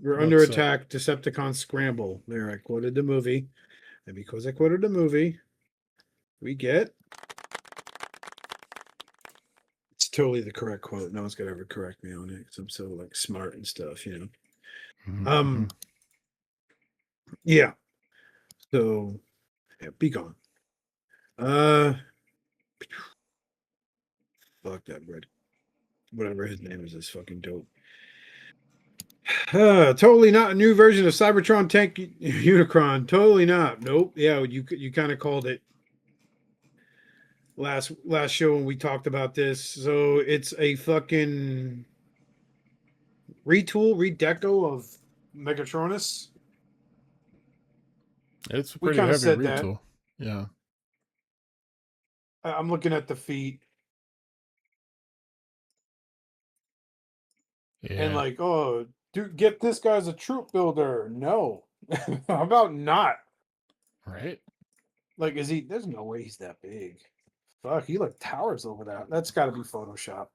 We're under attack, Decepticons scramble. There, I quoted the movie. And because I quoted the movie, we get... It's totally the correct quote. No one's gonna ever correct me on it because I'm so like smart and stuff, you know. Mm-hmm. Yeah. So yeah, be gone. Fuck that red. Whatever his name is fucking dope. Totally not a new version of Cybertron Tank Unicron. Totally not. Nope. Yeah, you kind of called it last show when we talked about this. So it's a fucking redeco of Megatronus. It's a pretty heavy retool. Yeah. I'm looking at the feet. Yeah. And like, oh, dude, get this guy's a troop builder. No. How about not? Right? Like, is he? There's no way he's that big. Fuck, he like towers over that. That's got to be Photoshop.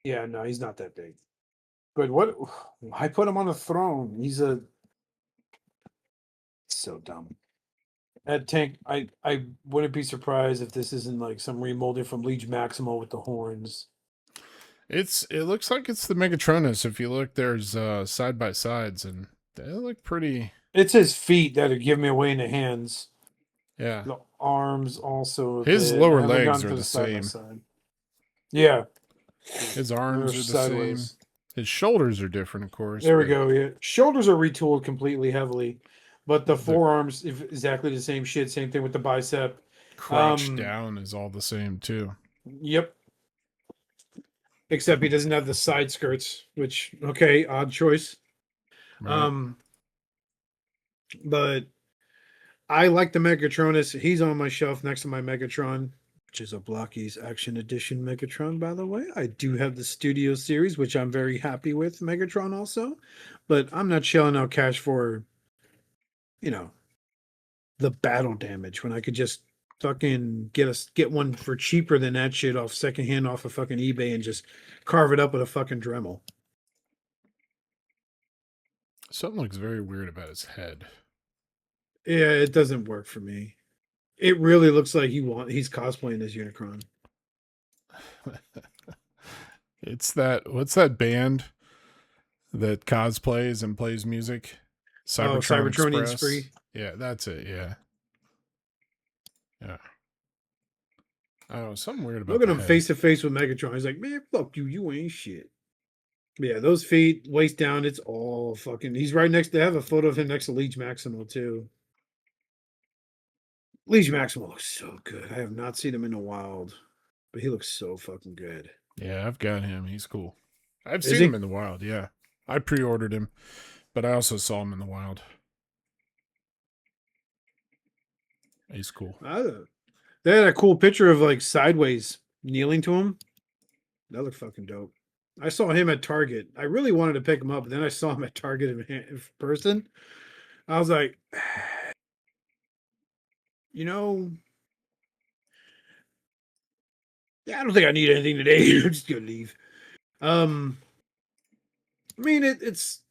Yeah, no, he's not that big. But what? I put him on the throne. He's a so dumb. That tank, I wouldn't be surprised if this isn't like some remolding from Liege Maximo with the horns. It looks like it's the Megatronus. If you look, there's side by sides, and they look pretty. It's his feet that are giving me away in the hands. Yeah. The arms also. His lower legs are the side by same. side. Yeah. His arms are the sideways. same. His shoulders are different, of course. There we go. Yeah, shoulders are retooled completely heavily, but the forearms exactly the same shit. Same thing with the bicep. Crouch down is all the same too. Yep. Except he doesn't have the side skirts, which okay, odd choice. Right. But I like the Megatronus. He's on my shelf next to my Megatron, which is a Blokees Action Edition Megatron, by the way. I do have the Studio Series, which I'm very happy with, Megatron also. But I'm not shelling out cash for, the battle damage when I could just fucking get one for cheaper than that shit off secondhand off of fucking eBay and just carve it up with a fucking Dremel. Something looks very weird about his head. Yeah, it doesn't work for me. It really looks like he's cosplaying as Unicron. It's what's that band that cosplays and plays music? Cybertron Spree. Yeah, that's it. Yeah. Yeah. Oh, something weird about Look at him head. face to face with Megatron. He's like, man, fuck you. You ain't shit. Yeah, those feet, waist down, it's all fucking. He's right next to. I have a photo of him next to Liege Maximo, too. Liege Maximo looks so good. I have not seen him in the wild, but he looks so fucking good. Yeah, I've got him. He's cool. I've seen him in the wild. Yeah. I pre-ordered him, but I also saw him in the wild. He's cool. They had a cool picture of like sideways kneeling to him. That looked fucking dope. I saw him at Target. I really wanted to pick him up, but then I saw him at Target in person. I was like, yeah, I don't think I need anything today. I'm just gonna leave. I mean, it's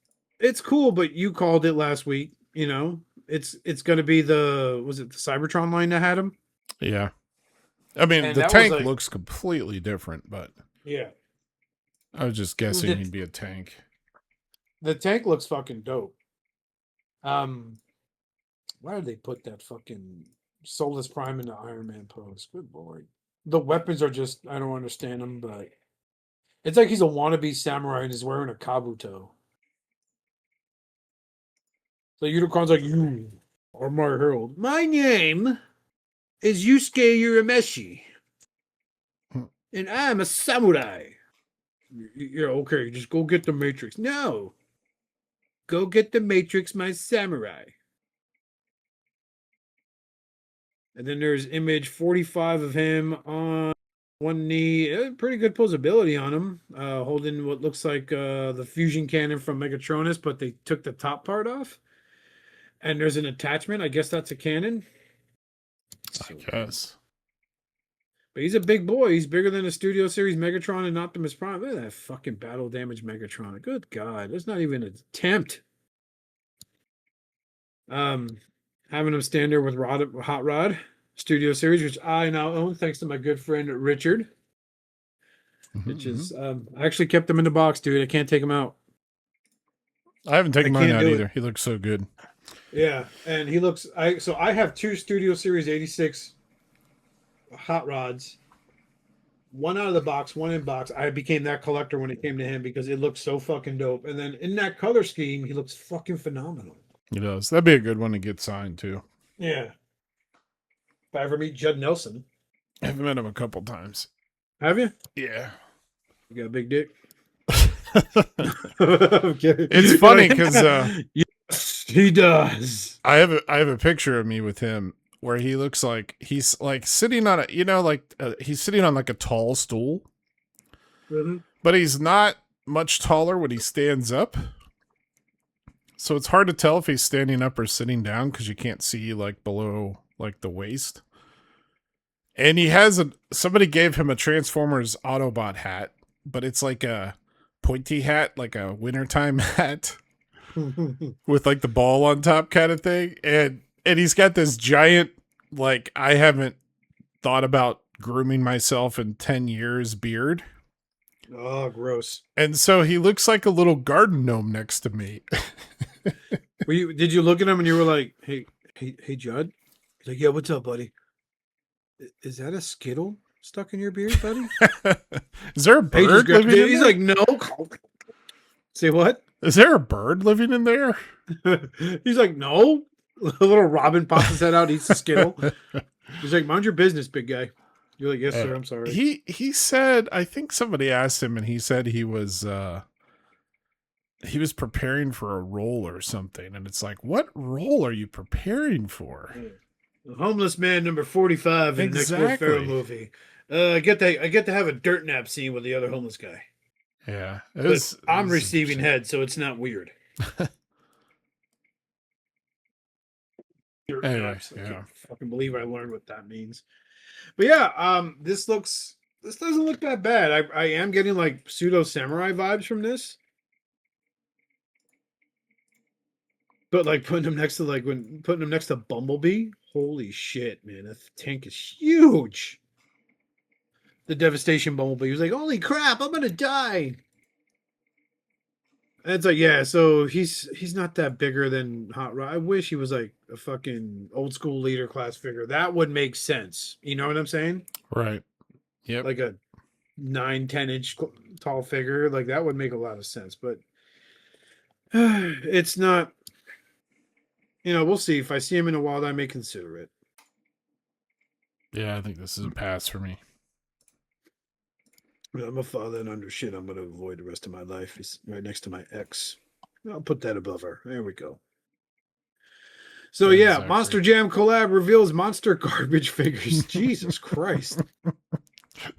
cool, but you called it last week. It's gonna be was it the Cybertron line that had him? Yeah. I mean, And the that tank was like- looks completely different, but Yeah. I was just guessing he'd be a tank. The tank looks fucking dope. Why did they put that fucking Soulless Prime in the Iron Man pose? Good lord. The weapons are just, I don't understand them, but it's like he's a wannabe samurai and he's wearing a kabuto. So Unicron's like, you are my herald. My name is Yusuke Urameshi. And I'm a samurai. Yeah, okay, just go get the Matrix. No. Go get the Matrix, my samurai. And then there's image 45 of him on one knee. Pretty good posability on him. Holding what looks like the fusion cannon from Megatronus, but they took the top part off. And there's an attachment. I guess that's a cannon. I guess. But he's a big boy. He's bigger than the Studio Series Megatron and Optimus Prime. Look at that fucking battle damage Megatron. Good God. That's not even an attempt. Having him stand there with Hot Rod Studio Series, which I now own thanks to my good friend Richard. Which is I actually kept him in the box, dude. I can't take him out. I haven't taken mine out either. He looks so good. Yeah, and he looks. I have two Studio Series 86 Hot Rods. One out of the box, one in box. I became that collector when it came to him because it looks so fucking dope. And then in that color scheme, he looks fucking phenomenal. He does. That'd be a good one to get signed too. Yeah. If I ever meet Judd Nelson. I've met him a couple times. Have you? Yeah. You got a big dick? Okay. It's funny because yes, he does. I have a picture of me with him where he looks like he's like sitting on he's sitting on like a tall stool, but he's not much taller when he stands up. So it's hard to tell if he's standing up or sitting down because you can't see like below like the waist. And he has somebody gave him a Transformers Autobot hat, but it's like a pointy hat, like a wintertime hat with like the ball on top kind of thing. And he's got this giant, like, I haven't thought about grooming myself in 10 years beard. Oh, gross. And so he looks like a little garden gnome next to me. Did you look at him and you were like, hey, Judd? He's like, yeah, what's up, buddy? Is that a Skittle stuck in your beard, buddy? Is there a bird living in there? He's like, no. Say what? Is there a bird living in there? He's like, no. A little robin pops his head out, eats the Skittle. He's like, mind your business, big guy. You're like, yes, sir, I'm sorry. He said, I think somebody asked him, and he said he was preparing for a role or something. And it's like, what role are you preparing for? The homeless man number 45 in the next Will Ferrell movie. I get to have a dirt nap scene with the other homeless guy. Yeah. I'm receiving head, so it's not weird. Anyway, I can't fucking believe I learned what that means. But yeah, this doesn't look that bad. I am getting like pseudo samurai vibes from this. But like putting him next to Bumblebee, holy shit, man, that tank is huge. The Devastation Bumblebee was like, holy crap, I'm gonna die. And it's like, yeah, so he's not that bigger than Hot Rod. I wish he was like a fucking old school leader class figure. That would make sense. You know what I'm saying? Right. Yep. Like a 9-10 inch tall figure. Like that would make a lot of sense. But it's not. We'll see. If I see him in a wild, I may consider it. Yeah, I think this is a pass for me. I'm a father and under shit I'm going to avoid the rest of my life. He's right next to my ex. I'll put that above her. There we go. So yeah, exactly. Monster Jam collab reveals monster garbage figures. Jesus Christ.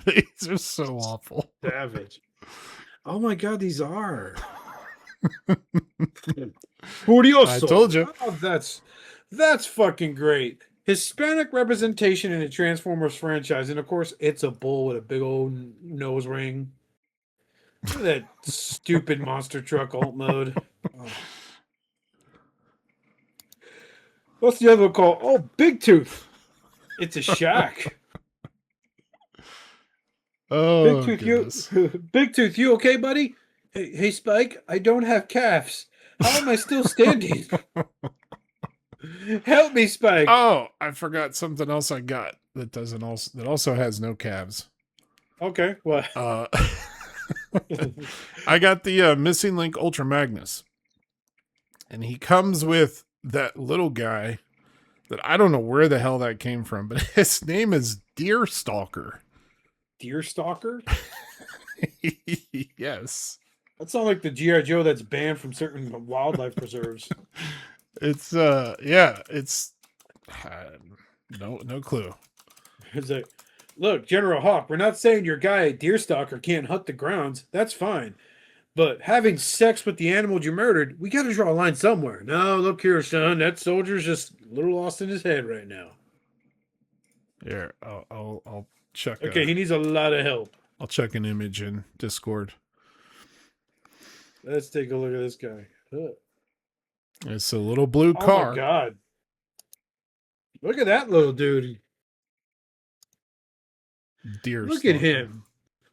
These are so awful. Savage. Oh my God, these are. Furioso. I told you. Oh, that's fucking great. Hispanic representation in the Transformers franchise, and of course, it's a bull with a big old nose ring. Look at that stupid monster truck alt mode. Oh. What's the other one called? Oh, Big Tooth. It's a shack. Oh, Big Tooth, Big Tooth, you okay, buddy? Hey, Spike, I don't have calves. How am I still standing? Help me, Spike. Oh, I forgot something else I got that also has no calves. Okay, what? I got the Missing Link Ultra Magnus. And he comes with that little guy that I don't know where the hell that came from, but his name is Deer Stalker. Deer Stalker? Yes. That sounds like the G.I. Joe that's banned from certain wildlife preserves. It's no clue. It's like, look, General Hawk, we're not saying your guy Deerstalker can't hunt the grounds. That's fine. But having sex with the animal you murdered, we got to draw a line somewhere. No, look here, son. That soldier's just a little lost in his head right now. Here, I'll check. Okay, he needs a lot of help. I'll check an image in Discord. Let's take a look at this guy. It's a little blue car. Oh my God. Look at that little dude. Deer Look at him.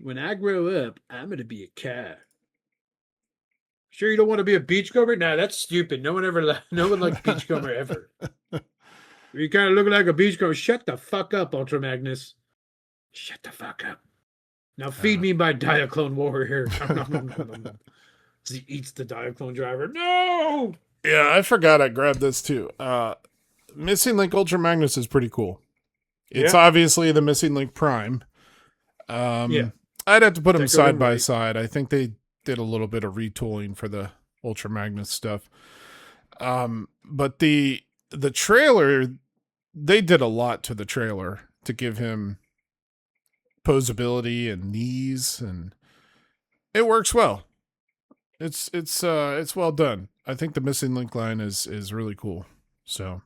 When I grow up, I'm going to be a cat. Sure you don't want to be a beachcomber? Nah, that's stupid. No one likes beachcomber ever. You kind of look like a beachcomber. Shut the fuck up, Ultra Magnus. Shut the fuck up. Now feed me my Diaclone Warrior. He eats the Diaclone driver. No! Yeah, I forgot I grabbed this too. Missing Link Ultra Magnus is pretty cool. It's obviously the Missing Link Prime. Yeah. I'd have to put them side by side. I think they did a little bit of retooling for the Ultra Magnus stuff. But the trailer they did a lot to the trailer to give him posability and knees, and it works well. It's well done. I think the missing link line is really cool. So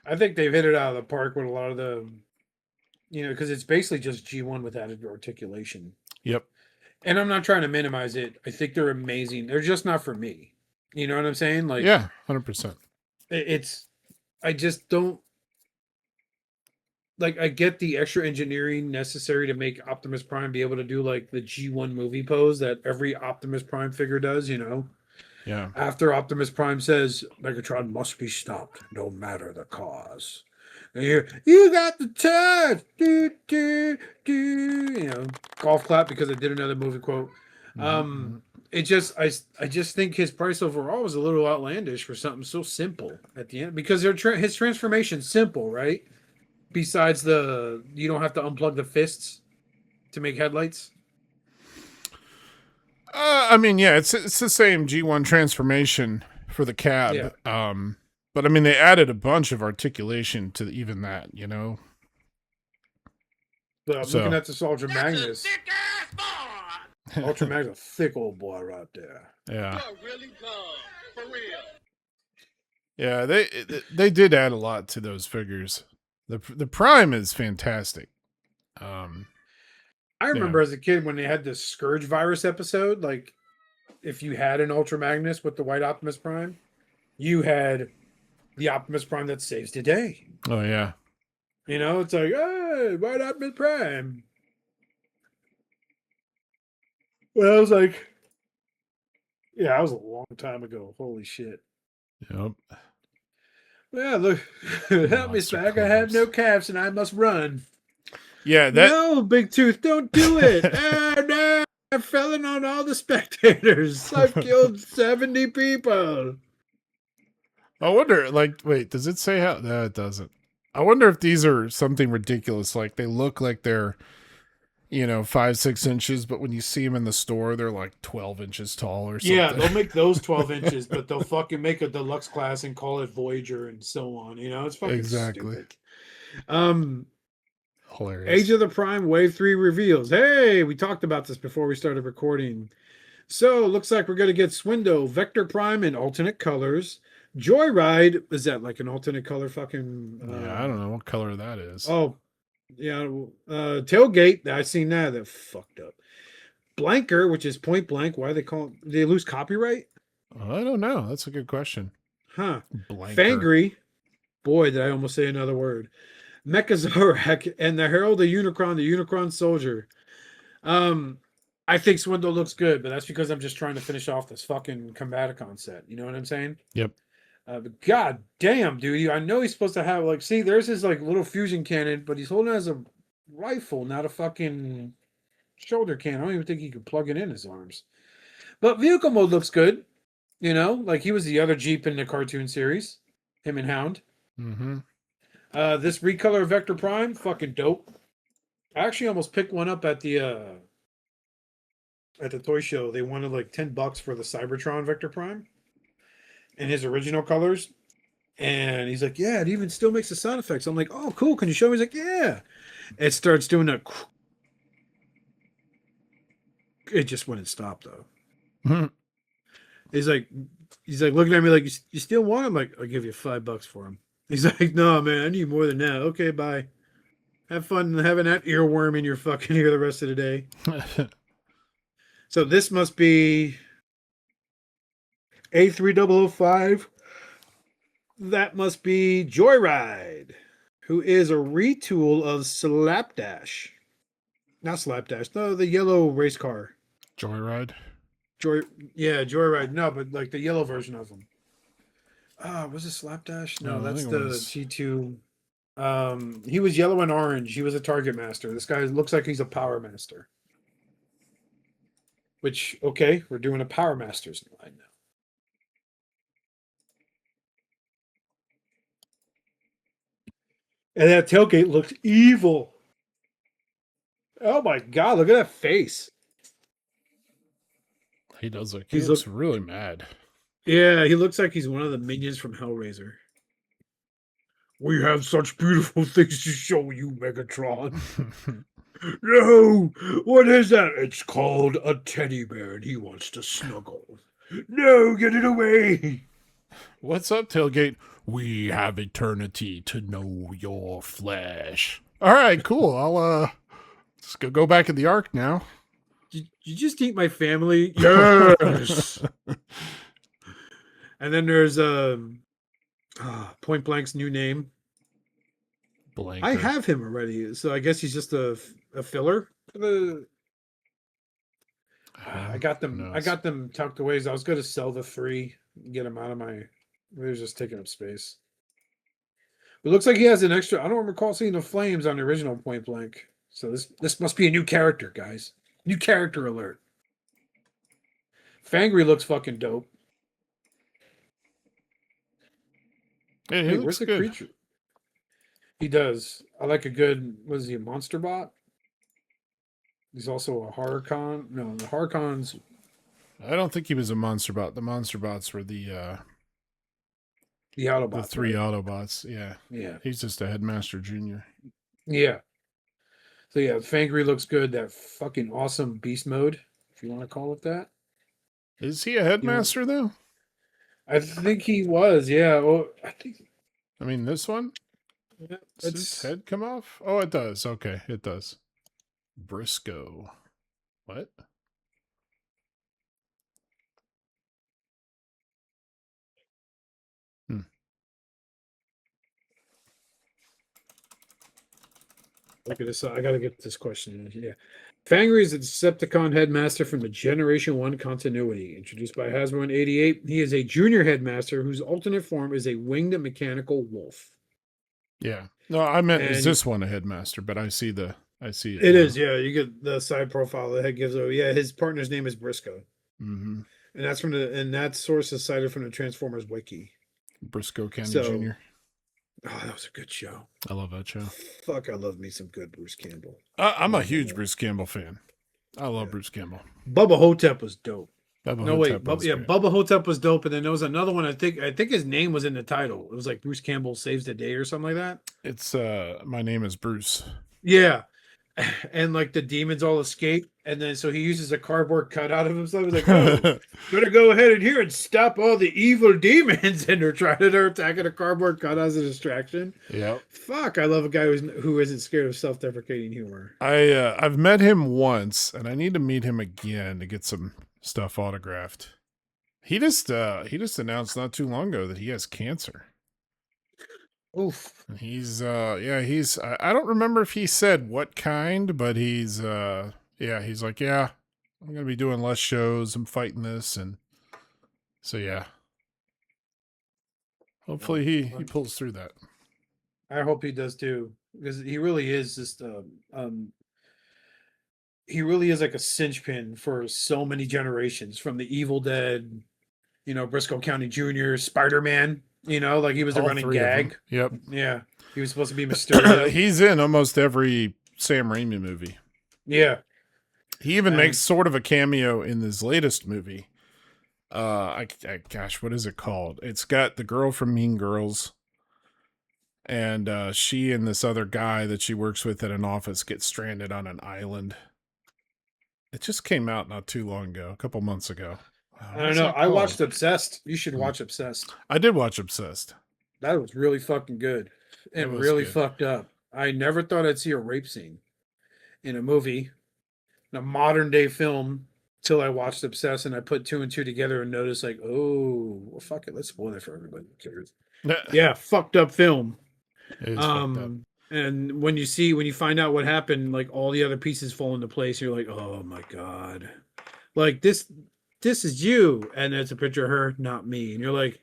I think they've hit it out of the park with a lot of the, because it's basically just G1 with added articulation. yep. And I'm not trying to minimize it. I think they're amazing. They're just not for me. You know what I'm saying? Like, Yeah, 100%. I just don't, like, I get the extra engineering necessary to make Optimus Prime be able to do like the G1 movie pose that every Optimus Prime figure does, Yeah. After Optimus Prime says Megatron must be stopped no matter the cause. And you got the touch, golf clap because I did another movie quote. It just, I just think his price overall was a little outlandish for something so simple at the end, because his transformation's simple, right? Besides you don't have to unplug the fists to make headlights. I mean, yeah, it's the same G1 transformation for the cab. Yeah. But I mean, they added a bunch of articulation to even that, But I'm looking at this Ultra Magnus. Ultra Magnus, a thick old boy right there. Yeah. Really dumb, for real. Yeah, they did add a lot to those figures. The Prime is fantastic. I remember as a kid when they had the Scourge virus episode, like if you had an Ultra Magnus with the white Optimus Prime, you had the Optimus Prime that saves the day. Oh yeah. It's like, hey, white Optimus Prime. Well, I was like, yeah, that was a long time ago. Holy shit. Yep. Yeah, look, help me, Spag. I have no calves and I must run. Yeah, No, Big Tooth, don't do it. No, I'm felling on all the spectators. I've killed 70 people. I wonder, wait, does it say how? No, it doesn't. I wonder if these are something ridiculous. Like they look like they're, 5-6 inches, but when you see them in the store, they're like 12 inches tall or something. Yeah, they'll make those 12 inches, but they'll fucking make a deluxe class and call it Voyager and so on. It's fucking stupid. Hilarious. Age of the Prime Wave 3 reveals. Hey, we talked about this before we started recording. So, looks like we're going to get Swindo, Vector Prime in alternate colors. Joyride, is that like an alternate color fucking... yeah, I don't know what color that is. Oh, yeah. Tailgate, I seen that. That fucked up. Blanker, which is point blank. Why they call it? Did they lose copyright? I don't know. That's a good question. Huh. Blanker. Fangry. Boy, did I almost say another word. Mechazorak and the Herald of Unicron, the Unicron Soldier. I think Swindle looks good, but that's because I'm just trying to finish off this fucking Combaticon set. You know what I'm saying? Yep. But god damn, dude. I know he's supposed to have, like, see, there's his, like, little fusion cannon, but he's holding it as a rifle, not a fucking shoulder cannon. I don't even think he could plug it in his arms. But vehicle mode looks good. Like he was the other Jeep in the cartoon series. Him and Hound. Mm-hmm. This recolor Vector Prime, fucking dope. I actually almost picked one up at the toy show. They wanted like $10 for the Cybertron Vector Prime in his original colors. And he's like, yeah, it even still makes the sound effects. I'm like, oh, cool. Can you show me? He's like, yeah. It starts doing a... It just wouldn't stop, though. Mm-hmm. He's like looking at me like, you still want him? Like, I'll give you $5 for him. He's like, no, man, I need more than that. Okay, bye. Have fun having that earworm in your fucking ear the rest of the day. So this must be A3005. That must be Joyride, who is a retool of Slapdash. Not Slapdash, no, the yellow race car. Joyride. Joyride. No, but like the yellow version of them. Was it Slapdash? No, that's the G2. He was yellow and orange. He was a Target Master. This guy looks like he's a Power Master. Which, okay, we're doing a Power Masters line now. And that tailgate looks evil. Oh my god, look at that face. He does look. He looks really mad. Yeah, he looks like he's one of the minions from Hellraiser. We have such beautiful things to show you, Megatron. No! What is that? It's called a teddy bear and he wants to snuggle. No, get it away! What's up, Tailgate? We have eternity to know your flesh. All right, cool. I'll just go back in the Ark now. Did you just eat my family? Yes! And then there's Point Blank's new name. Blanker. I have him already, so I guess he's just a filler. I got them tucked away. So I was going to sell the 3, get them out of my. They was just taking up space. It looks like he has an extra. I don't recall seeing the flames on the original Point Blank. So this must be a new character, guys. New character alert. Fangry looks fucking dope. Hey, Hey, where's the creature? He does. I like a good. Was he a monster bot? He's also a horror con. No, the horror cons. I don't think he was a monster bot. The monster bots were the Autobots. The 3 Autobots. Yeah. Yeah. He's just a Headmaster Junior. Yeah. So yeah, Fangry looks good. That fucking awesome beast mode, if you want to call it that. Is he a Headmaster though? I think he was. Yeah. Well, I mean, this one. Yeah, does his head come off? Oh, it does. Okay, it does. Briscoe. What? Look at this. I gotta get this question in. Yeah. Fangry is a Decepticon headmaster from the Generation 1 continuity. Introduced by Hasbro in 88, he is a junior headmaster whose alternate form is a winged mechanical wolf. Yeah. No, I meant, is this one a headmaster? But I see it. It is, yeah. You get the side profile the head gives over. Yeah, his partner's name is Briscoe. Mm-hmm. And that source is cited from the Transformers wiki. Briscoe County Jr. Oh, that was a good show. I love that show. Fuck, I love me some good Bruce Campbell. I'm a huge Bruce Campbell fan. I love Bruce Campbell. Bubba Hotep was dope. Bubba Hotep was dope, and then there was another one. I think his name was in the title. It was like Bruce Campbell Saves the Day or something like that. It's My Name is Bruce. Yeah. And like the demons all escape, and then so he uses a cardboard cutout of himself. He's like, "Oh, better go ahead in here and stop all the evil demons." And they're attacking a cardboard cutout as a distraction. Yeah. Fuck, I love a guy who isn't scared of self-deprecating humor. I've met him once, and I need to meet him again to get some stuff autographed. He just announced not too long ago that he has cancer. Oof. He's I don't remember if he said what kind, but he's like, yeah, I'm gonna be doing less shows. I'm fighting this, and so yeah. Hopefully he pulls through that. I hope he does too, because he really is just he really is like a cinch pin for so many generations, from the Evil Dead, Briscoe County Jr., Spider-Man. Like he was the running gag. Yep. Yeah. He was supposed to be Mysterio. He's in almost every Sam Raimi movie. Yeah. He even makes sort of a cameo in his latest movie. Gosh, what is it called? It's got the girl from Mean Girls. And she and this other guy that she works with at an office get stranded on an island. It just came out not too long ago, a couple months ago. I don't know. I watched Obsessed. You should watch Obsessed. I did watch Obsessed. That was really fucking good. And really fucked up. I never thought I'd see a rape scene in a movie, in a modern day film, till I watched Obsessed, and I put 2 and 2 together and noticed like, oh, well, fuck it. Let's spoil it for everybody who cares. Yeah, fucked up film. It is fucked up. And when you find out what happened, like all the other pieces fall into place. You're like, oh my God. Like this is you, and it's a picture of her, not me, and you're like,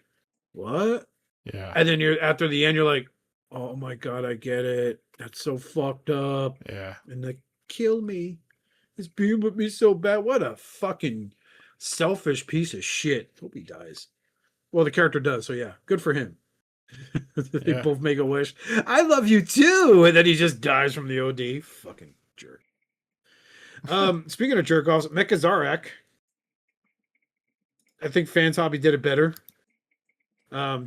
what? Yeah. And then after the end, you're like, oh my God, I get it. That's so fucked up. Yeah. And like, kill me. He's being with me so bad. What a fucking selfish piece of shit. Hope he dies. Well, the character does, so yeah, good for him. They both make a wish. I love you too, and then he just dies from the OD. Fucking jerk. Speaking of jerk offs, Mecha Zarak. I think Fans Hobby did it better.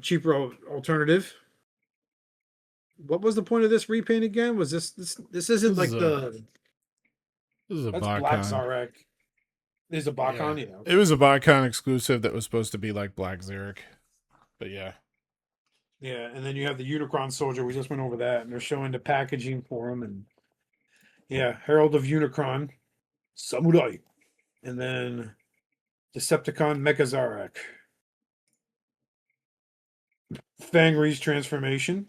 Cheaper alternative. what was the point of this repaint again? Was this isn't like This is a that's Black Bacon. Zarek. There's a Bacon, Yeah. you know. It was a Bacon exclusive that was supposed to be like Black Zarek. But yeah. Yeah, and then you have the Unicron soldier. We just went over that, and they're showing the packaging for him. And yeah, Herald of Unicron, Samurai, and then Decepticon Mechazarek, Fangre's transformation.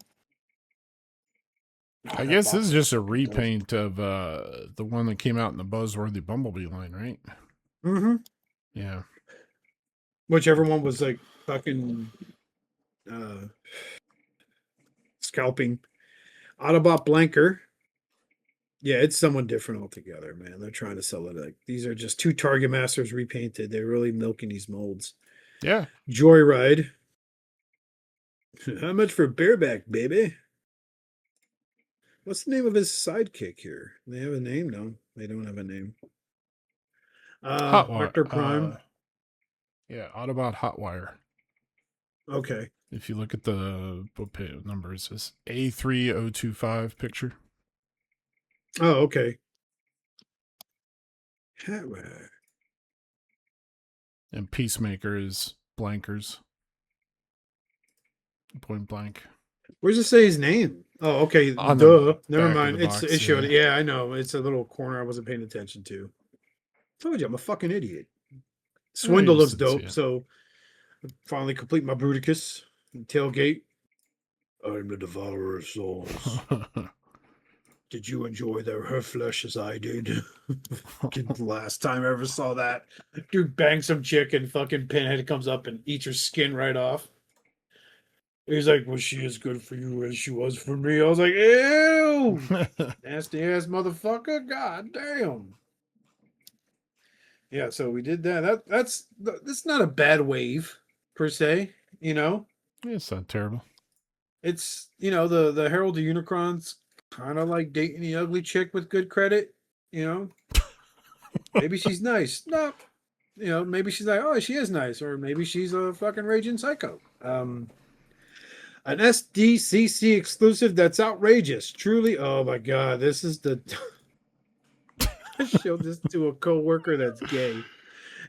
I guess this is just a repaint of the one that came out in the Buzzworthy Bumblebee line, right? Mm-hmm. Yeah. Whichever one was like fucking scalping. Autobot Blanker. Yeah, it's someone different altogether, man. They're trying to sell it like these are just 2 Target Masters repainted. They're really milking these molds. Yeah. Joyride. How much for bareback, baby? What's the name of his sidekick here? They have a name? No, they don't have a name. Vector Prime. Yeah, Autobot Hotwire. Okay. If you look at the book numbers, it's A3025 picture. Oh, okay. Hotwire. And Peacemaker is Blankers. Point blank. Where does it say his name? Oh, okay. On Duh. Never back of mind. the It's box, it showed. yeah. Yeah, I know. It's a little corner I wasn't paying attention to. Told you I'm a fucking idiot. Swindle looks just didn't see dope, it. so I finally complete my Bruticus and tailgate. I'm the devourer of souls. Did you enjoy her flesh as I did? Fucking last time I ever saw that. Dude bangs some chick and fucking Pinhead comes up and eats her skin right off. He's like, was she as good for you as she was for me? I was like, ew! Nasty ass motherfucker. God damn. Yeah, so we did that. That's not a bad wave, per se, you know? It's not terrible. It's, you know, the Herald of Unicron's kind of like dating the ugly chick with good credit, you know? Maybe she's nice. No. You know, maybe she's like, oh, she is nice. Or maybe she's a fucking raging psycho. An SDCC exclusive that's outrageous. Truly, oh my God, this is the... I showed this to a coworker that's gay.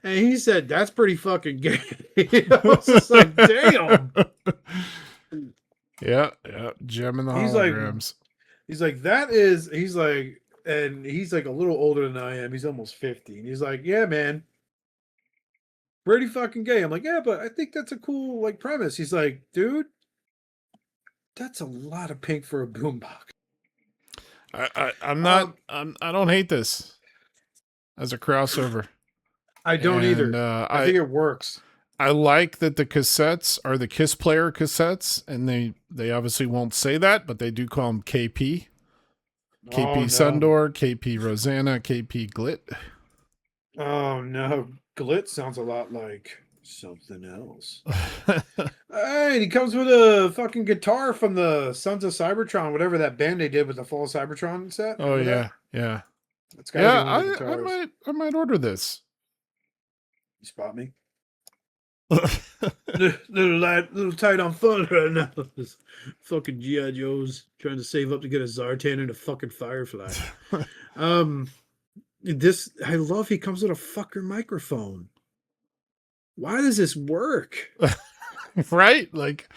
And he said, that's pretty fucking gay. I was just like, damn. Yeah. Gem in the holograms. He's like, that is, he's like, and he's like a little older than I am. He's almost 50. And he's like, yeah, man. Pretty fucking gay. I'm like, yeah, but I think that's a cool like premise. He's like, dude, that's a lot of pink for a boombox. I'm not. I don't hate this as a crossover. I don't either. I think it works. I like that the cassettes are the Kiss Player cassettes, and they obviously won't say that, but they do call them KP. KP Sundor, KP Rosanna, KP Glit. Oh no, Glit sounds a lot like something else. Hey, he comes with a fucking guitar from the Sons of Cybertron, whatever that band they did with the Fall of Cybertron set. Oh Remember yeah. That's gotta be one of the I guitars. might order this. You spot me? little tight on fun right now. This fucking G.I. Joe's trying to save up to get a Zartan and a fucking Firefly. This I love. He comes with a fucker microphone. Why does this work? Right? Like,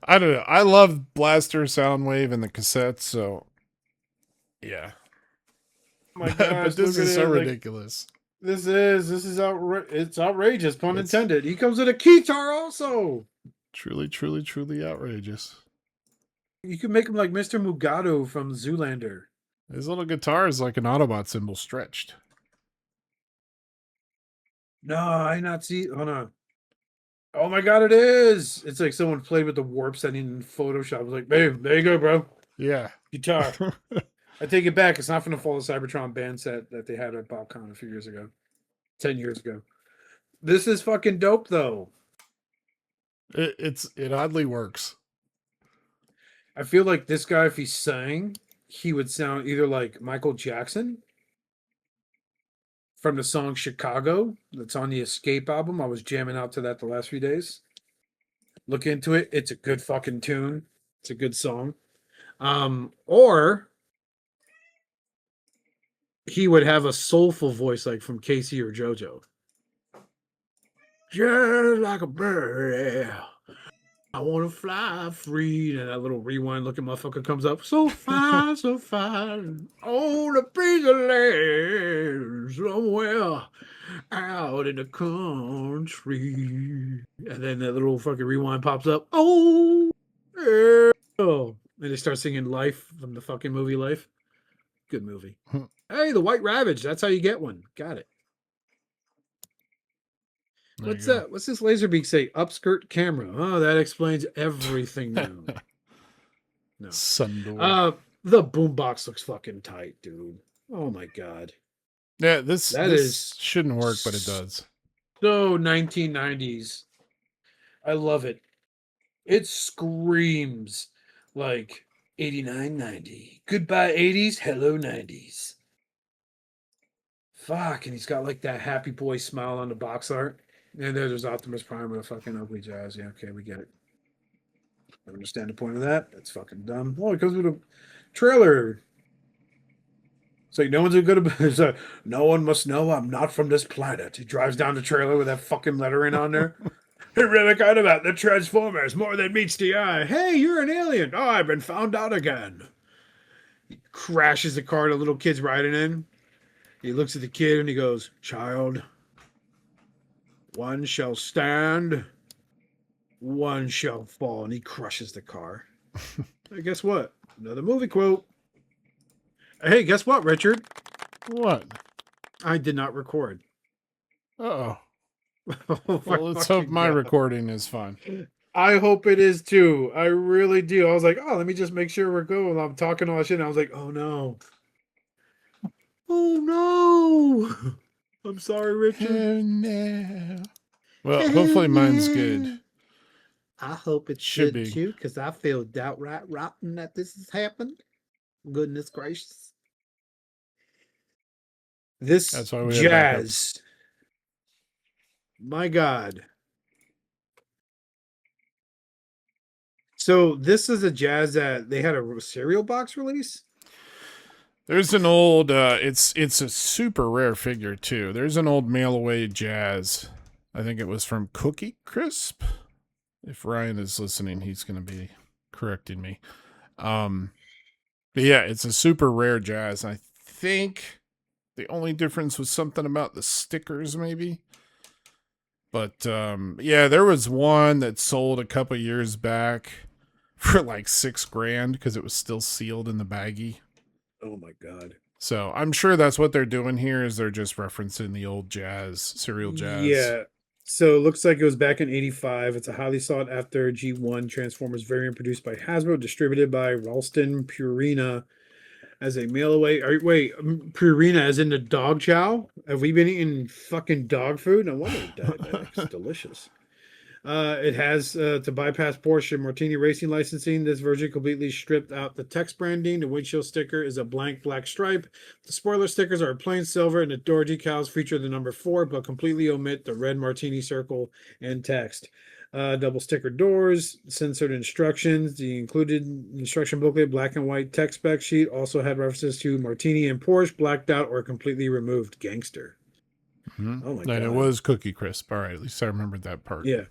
I don't know. I love Blaster, Soundwave, and the cassettes. So, yeah. Oh my gosh, but this look is at so it, like, ridiculous. This is it's outrageous, pun intended. He comes with a guitar also. Truly, truly, truly outrageous. You can make him like Mr. Mugatu from Zoolander. His little guitar is like an Autobot symbol stretched. No, I not see. Hold on. Oh my God, it is. It's like someone played with the warp setting in Photoshop. I was like, babe, there you go, bro. Yeah. Guitar. I take it back. It's not from the Fall of Cybertron band set that they had at BobCon a few years ago. 10 years ago. This is fucking dope, though. It oddly works. I feel like this guy, if he sang, he would sound either like Michael Jackson from the song Chicago that's on the Escape album. I was jamming out to that the last few days. Look into it. It's a good fucking tune. It's a good song. Or he would have a soulful voice like from Casey or JoJo. Just like a bird, I want to fly free. And that little rewind looking motherfucker comes up. So fine, so fine. On a piece of land somewhere out in the country. And then that little fucking rewind pops up. Oh, yeah. And they start singing Life from the fucking movie Life. Good movie. Hey, the White Ravage. That's how you get one. Got it. What's that? What's this Laserbeak say? Upskirt camera. Oh, that explains everything now. No. Sundor. The boombox looks fucking tight, dude. Oh my god. Yeah, this shouldn't work, but it does. So 1990s. I love it. It screams like 89, 90. Goodbye 80s, hello 90s. Fuck, and he's got like that happy boy smile on the box art. And there's Optimus Prime with a fucking ugly jazz. Yeah, okay, we get it. I understand the point of that. That's fucking dumb. Well, it comes with a trailer. It's like no one's a good. It's like, no one must know I'm not from this planet. He drives down the trailer with that fucking lettering on there. Hey, really kind about the Transformers more than meets the eye. Hey, you're an alien. Oh, I've been found out again. He crashes the car the little kid's riding in. He looks at the kid and he goes, "Child, one shall stand, one shall fall." And he crushes the car. Hey, guess what? Another movie quote. Hey, guess what, Richard? What? I did not record. Uh-oh. Oh, well, let's hope my recording is fine. I hope it is too. I really do. I was like, oh, let me just make sure we're good. I'm talking all that shit. And I was like, oh no. Oh no. I'm sorry, Richard. Oh, no. Well, hopefully mine's good. I hope it should be too, because I feel downright rotten that this has happened. Goodness gracious. That's why we jazz. My God. So this is a jazz that they had a cereal box release? There's an old, it's a super rare figure too. There's an old mail away jazz. I think it was from Cookie Crisp. If Ryan is listening, he's going to be correcting me. But yeah, it's a super rare jazz. I think the only difference was something about the stickers maybe. But yeah, there was one that sold a couple years back for like $6,000 because it was still sealed in the baggie. Oh my God. So I'm sure that's what they're doing here is they're just referencing the old jazz, cereal jazz. Yeah. So it looks like it was back in 85. It's a highly sought after G1 Transformers variant produced by Hasbro, distributed by Ralston Purina as a mail away. Wait, Purina as in the dog chow? Have we been eating fucking dog food? No wonder it died. It's delicious. It has to bypass Porsche Martini Racing licensing. This version completely stripped out the text branding. The windshield sticker is a blank black stripe. The spoiler stickers are plain silver, and the door decals feature the number 4, but completely omit the red Martini circle and text. Double sticker doors, censored instructions. The included instruction booklet, black and white text spec sheet, also had references to Martini and Porsche, blacked out or completely removed. Gangster. Mm-hmm. Oh my God. And it was Cookie Crisp. All right, at least I remembered that part. Yeah.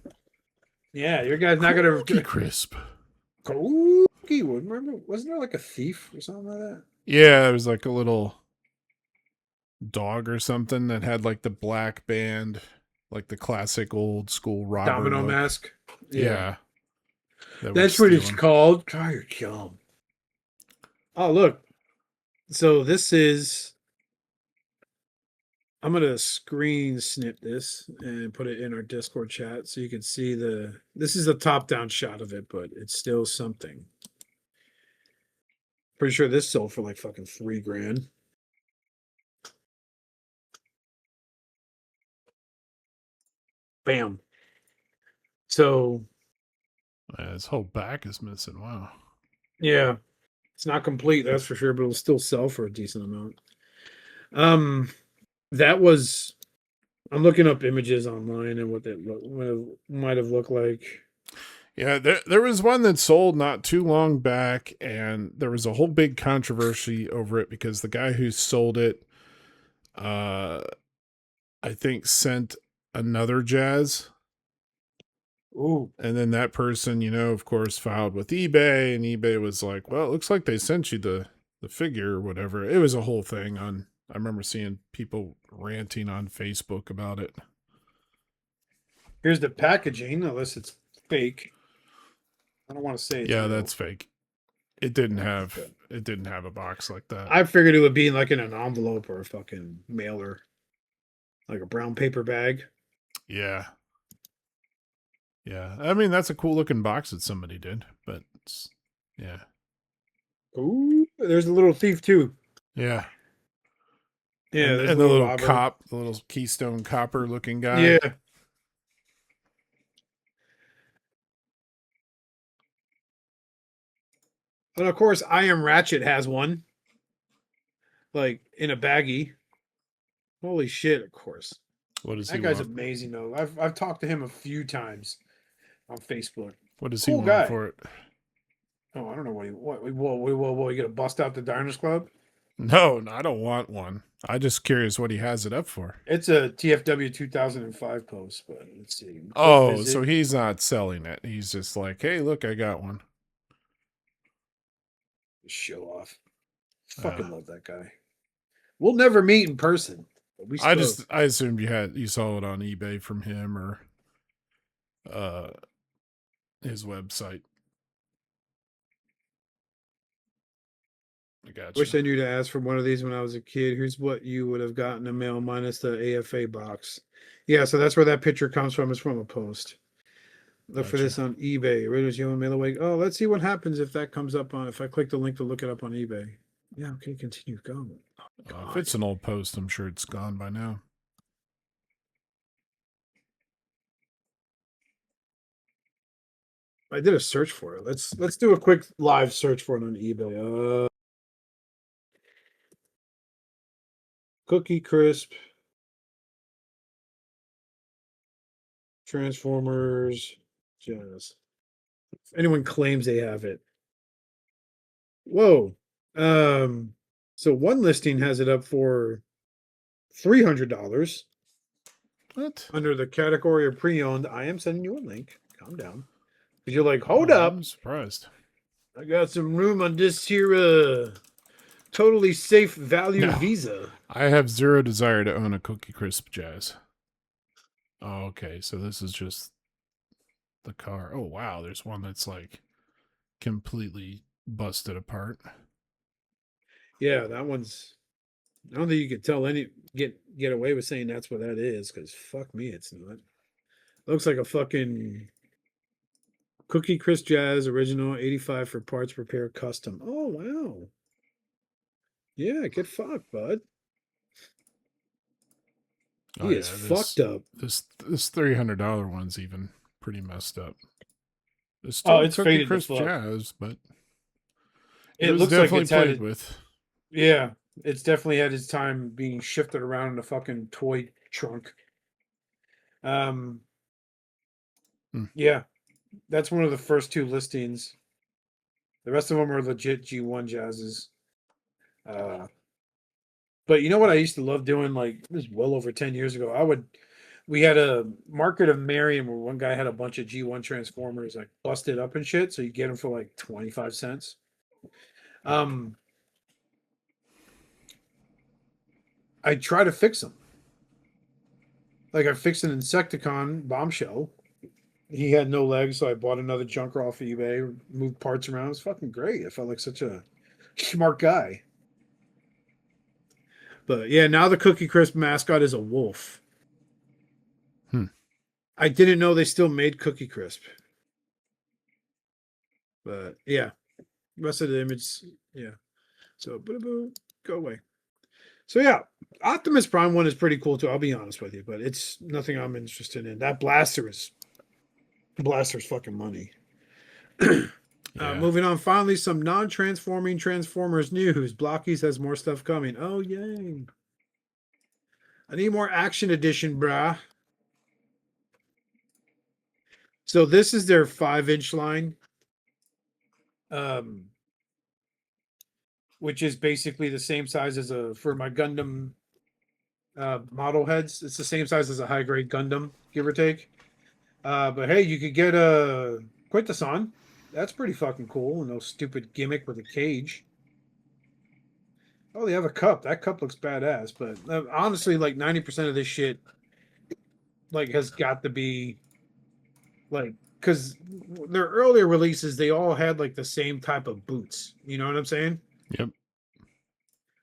Yeah, your guy's not gonna Cookie Crisp. Cookie, remember? Wasn't there like a thief or something like that? Yeah, it was like a little dog or something that had like the black band, like the classic old school robber domino look. Mask. Yeah, that's what it's called. Try your kill. Oh look, so this is. I'm going to screen snip this and put it in our Discord chat so you can see this is a top-down shot of it, but it's still something. Pretty sure this sold for like fucking $3,000. Bam. So. His whole back is missing. Wow. Yeah. It's not complete, that's for sure, but it'll still sell for a decent amount. That was, I'm looking up images online and what that might have looked like. Yeah, there was one that sold not too long back, and there was a whole big controversy over it because the guy who sold it, I think, sent another Jazz. Ooh. And then that person, of course, filed with eBay, and eBay was like, well, it looks like they sent you the figure or whatever. It was a whole thing I remember seeing people ranting on Facebook about it. Here's the packaging, unless it's fake. I don't want to say it's Yeah, real. that's fake. It didn't have a box like that. I figured it would be like in an envelope or a fucking mailer. Like a brown paper bag. Yeah. Yeah. I mean, that's a cool looking box that somebody did, but yeah. Ooh, there's a little thief too. Yeah. Yeah, and the little cop, the little Keystone Copper looking guy. Yeah. And of course, I Am Ratchet has one. Like in a baggie. Holy shit, of course. What is that he guy's want? amazing though. I've talked to him a few times on Facebook. What does Cool he guy. want for it? Oh, I don't know whoa, you gonna bust out the Diners Club? No, I don't want one. I'm just curious what he has it up for. It's a TFW 2005 post, but let's see. Oh, so he's not selling it. He's just like, hey, look, I got one. Show off. Fucking love that guy. We'll never meet in person. But I assumed you saw it on eBay from him or his website. I gotcha. Wish I knew to ask for one of these when I was a kid. Here's what you would have gotten in mail minus the AFA box. Yeah, so that's where that picture comes from. It's from a post. Look for this on eBay. Raiders Yo and Mail Away. Oh, let's see what happens if that comes up on. If I click the link to look it up on eBay. Yeah, okay, continue. Go. If it's an old post, I'm sure it's gone by now. I did a search for it. Let's do a quick live search for it on eBay. Cookie Crisp. Transformers. Jazz. If anyone claims they have it. Whoa. So one listing has it up for $300. What? Under the category of pre-owned. I am sending you a link. Calm down. Because you're like, hold up. I'm surprised. I got some room on this here totally safe value Visa. I have zero desire to own a Cookie Crisp Jazz. Oh, okay. So this is just the car. Oh, wow. There's one that's like completely busted apart. Yeah, that one's. I don't think you could tell get away with saying that's what that is, because fuck me, it's not. Looks like a fucking Cookie Crisp Jazz original, 85 for parts, repair, custom. Oh wow. Yeah, get fucked, bud. He is fucked up. This $300 one's even pretty messed up. It's it's Cookie faded Crisp to fuck. Jazz, but It was looks definitely like it's played had with. Yeah, it's definitely had its time being shifted around in a fucking toy trunk. Yeah, that's one of the first two listings. The rest of them are legit G1 Jazzes. But you know what I used to love doing? Like, it was well over 10 years ago. We had a market of Marion where one guy had a bunch of G1 Transformers like busted up and shit. So you get them for like 25 cents. I try to fix them. Like I fixed an Insecticon bombshell. He had no legs, so I bought another junker off of eBay, moved parts around. It was fucking great. I felt like such a smart guy. But yeah, now the Cookie Crisp mascot is a wolf. I didn't know they still made Cookie Crisp. But yeah, rest of the image, yeah. So go away. So yeah, Optimus Prime one is pretty cool too. I'll be honest with you, but it's nothing I'm interested in. That Blaster's fucking money. Moving on, finally, some non-transforming Transformers news. Blokees has more stuff coming. Oh yay! I need more Action Edition, brah. So this is their 5-inch line, which is basically the same size as for my Gundam model heads. It's the same size as a high grade Gundam, give or take. But hey, you could get a Quintesson. That's pretty fucking cool. No stupid gimmick with a cage. Oh, they have a cup. That cup looks badass. But honestly, like 90% of this shit, like, has got to be like, because their earlier releases, they all had like the same type of boots. You know what I'm saying? Yep.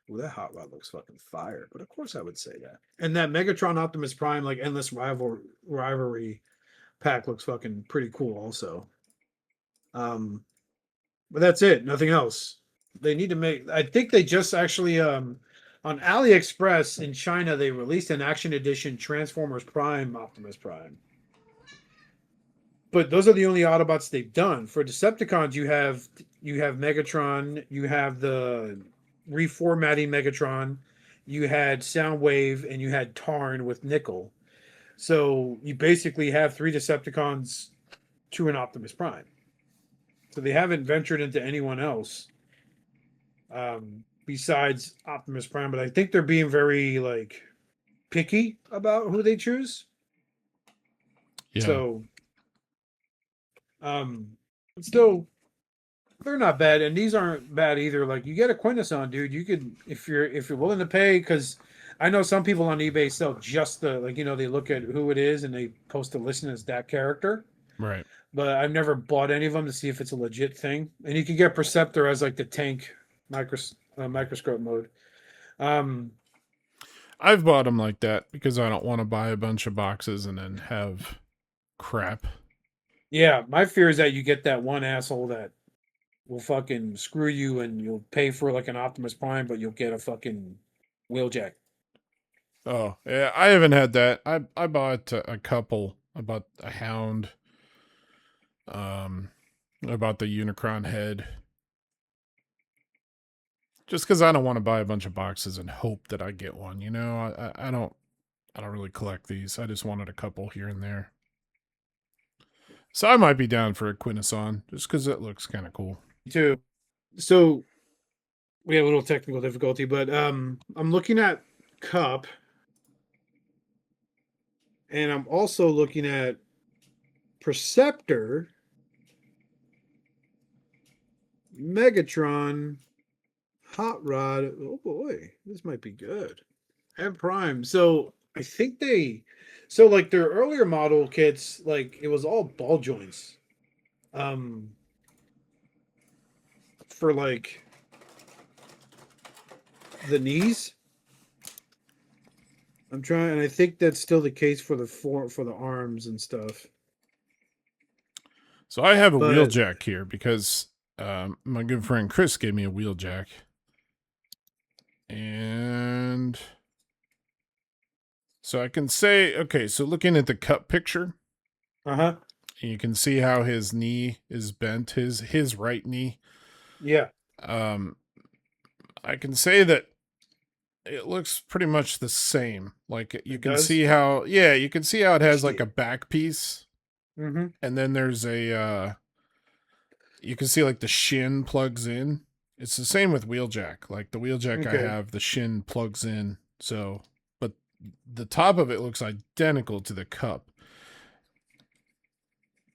Well, that hot rod looks fucking fire. But of course, I would say that. And that Megatron Optimus Prime, like endless rivalry pack, looks fucking pretty cool. Also, but that's it. Nothing else. They need to make. I think they just actually on AliExpress in China they released an Action Edition Transformers Prime Optimus Prime. But those are the only Autobots they've done. For Decepticons, you have Megatron, you have the reformatting Megatron, you had Soundwave, and you had Tarn with Nickel. So you basically have 3 Decepticons to an Optimus Prime. So they haven't ventured into anyone else besides Optimus Prime. But I think they're being very like picky about who they choose. Yeah. So still, they're not bad, and these aren't bad either. Like, you get a Quintesson, dude. You could, if you're willing to pay, because I know some people on eBay sell just the, like, they look at who it is and they post a listing as that character. Right. But I've never bought any of them to see if it's a legit thing. And you can get Perceptor as like the tank microscope mode. I've bought them like that because I don't want to buy a bunch of boxes and then have crap. Yeah, my fear is that you get that one asshole that will fucking screw you and you'll pay for like an Optimus Prime, but you'll get a fucking wheeljack. Oh, yeah, I haven't had that. I bought a couple. I bought a Hound. I bought the Unicron head. Just because I don't want to buy a bunch of boxes and hope that I get one. I don't really collect these. I just wanted a couple here and there. So I might be down for a Quintesson just because it looks kind of cool. Me too. So we have a little technical difficulty, but I'm looking at Cup, and I'm also looking at Perceptor, Megatron, Hot Rod. Oh boy, this might be good. And Prime. So I think like their earlier model kits, like it was all ball joints. For like the knees. I'm trying, and I think that's still the case for the arms and stuff. So I have a wheeljack here because my good friend Chris gave me a wheeljack. And so I can say, okay, so looking at the Cup picture, you can see how his knee is bent, his right knee. Yeah. I can say that it looks pretty much the same. Like you can see how, you can see how it has like a back piece. Mm-hmm. And then there's you can see like the shin plugs in. It's the same with wheeljack. Like the wheeljack I have, the shin plugs in. So, but the top of it looks identical to the Cup.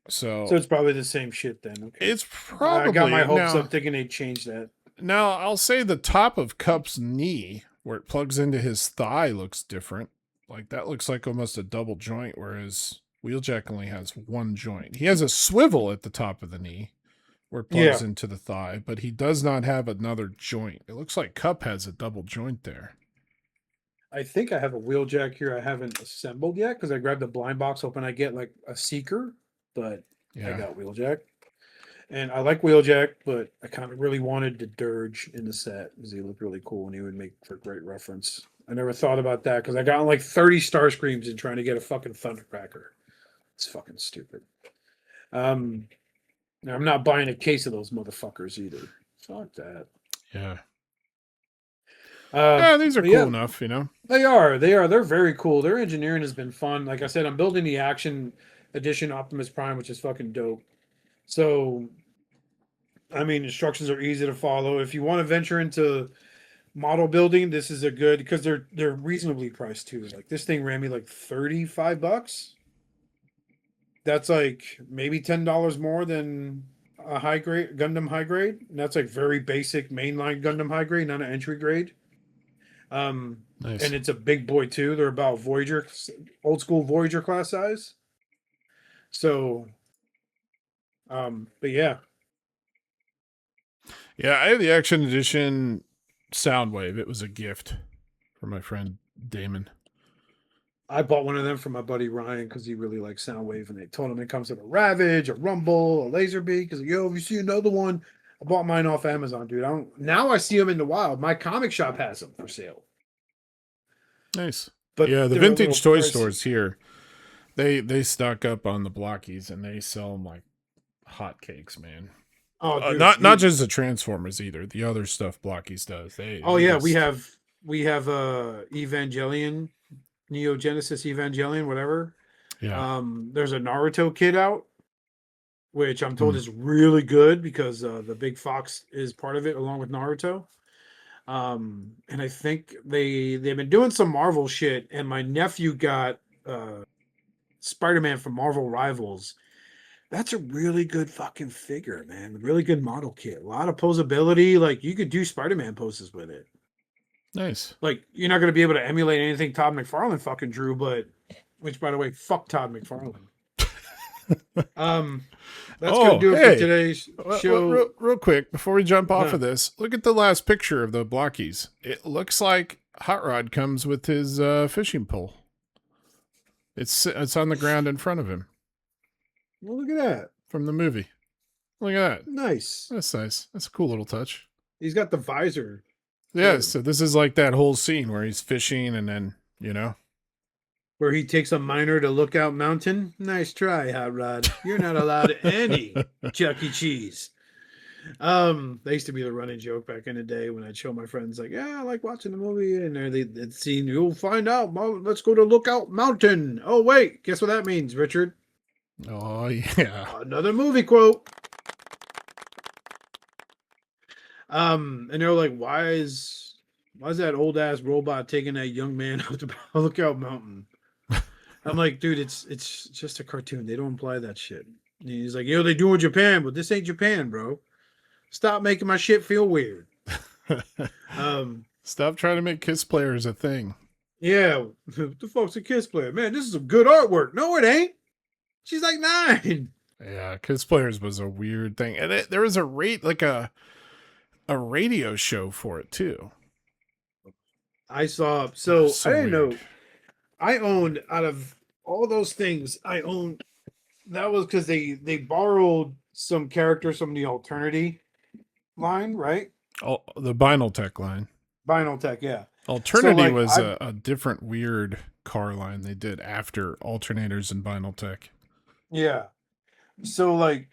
So it's probably the same shit then. Okay. It's probably. I got my hopes up thinking they'd change that. Now I'll say the top of Cup's knee, where it plugs into his thigh, looks different. Like that looks like almost a double joint, whereas wheeljack only has one joint. He has a swivel at the top of the knee where it plugs into the thigh, but he does not have another joint. It looks like Cup has a double joint there. I think I have a wheeljack here I haven't assembled yet because I grabbed the blind box hoping I get like a Seeker, but I got wheeljack. And I like wheeljack, but I kind of really wanted the Dirge in the set because he looked really cool and he would make for great reference. I never thought about that because I got like 30 Starscreams in trying to get a fucking Thundercracker. It's fucking stupid. I'm not buying a case of those motherfuckers either. Fuck that. Yeah. Yeah, these are cool enough, They are. They're very cool. Their engineering has been fun. Like I said, I'm building the Action edition Optimus Prime, which is fucking dope. So, I mean, instructions are easy to follow. If you want to venture into model building, this is a good because they're reasonably priced too. Like this thing ran me like $35. That's like maybe $10 more than a high grade Gundam high grade. And that's like very basic mainline Gundam high grade, not an entry grade. Nice. And it's a big boy too. They're about Voyager, old school Voyager class size. So, but yeah. Yeah, I have the Action Edition Soundwave. It was a gift from my friend Damon. I bought one of them for my buddy Ryan because he really likes Soundwave, and they told him it comes with a Ravage, a Rumble, a Laserbeak. Because yo, if you see another one, I bought mine off Amazon, dude. Now I see them in the wild. My comic shop has them for sale. Nice. But yeah, the they're a vintage toy little pricey. stores here, they stock up on the Blokees and they sell them like hotcakes, man. Oh, dude, not just the Transformers either. The other stuff Blokees does. They we have Evangelion, Neo Genesis Evangelion, whatever. Yeah. There's a Naruto kit out, which I'm told is really good because the Big Fox is part of it along with Naruto. And I think they've been doing some Marvel shit, and my nephew got Spider-Man from Marvel Rivals. That's a really good fucking figure, man. Really good model kit. A lot of posability. Like you could do Spider-Man poses with it. Nice. Like you're not going to be able to emulate anything Todd McFarlane fucking drew, but which, by the way, fuck Todd McFarlane. That's gonna do it for today's show. Real quick before we jump off of this, look at the last picture of the Blokees. It looks like Hot Rod comes with his fishing pole. It's on the ground in front of him. Well, look at that from the movie. Look at that. Nice. That's nice. That's a cool little touch. He's got the visor. Yeah, so this is like that whole scene where he's fishing and then, where he takes a miner to Lookout Mountain. Nice try, Hot Rod. You're not allowed any Chuck E. Cheese. That used to be the running joke back in the day when I'd show my friends, like, yeah, I like watching the movie. And they'd seen, you'll find out. Let's go to Lookout Mountain. Oh, wait. Guess what that means, Richard? Oh, yeah. Another movie quote. And they're like, why is that old ass robot taking that young man up to Lookout Mountain? I'm like, dude, it's just a cartoon. They don't imply that shit. And he's like, they do in Japan, but this ain't Japan, bro. Stop making my shit feel weird. Stop trying to make Kiss players a thing. Yeah, the fuck's a Kiss player? Man, this is some good artwork. No, it ain't. She's like 9. Yeah, Kiss players was a weird thing, and there was a radio show for it too. I saw. So I didn't weird. know. I owned, out of all those things, that was because they borrowed some characters from the Alternity line, right? Oh, the Vinyl Tech line. Vinyl Tech, yeah. Alternity was a different weird car line they did after Alternators and Vinyl Tech. Yeah. So, like,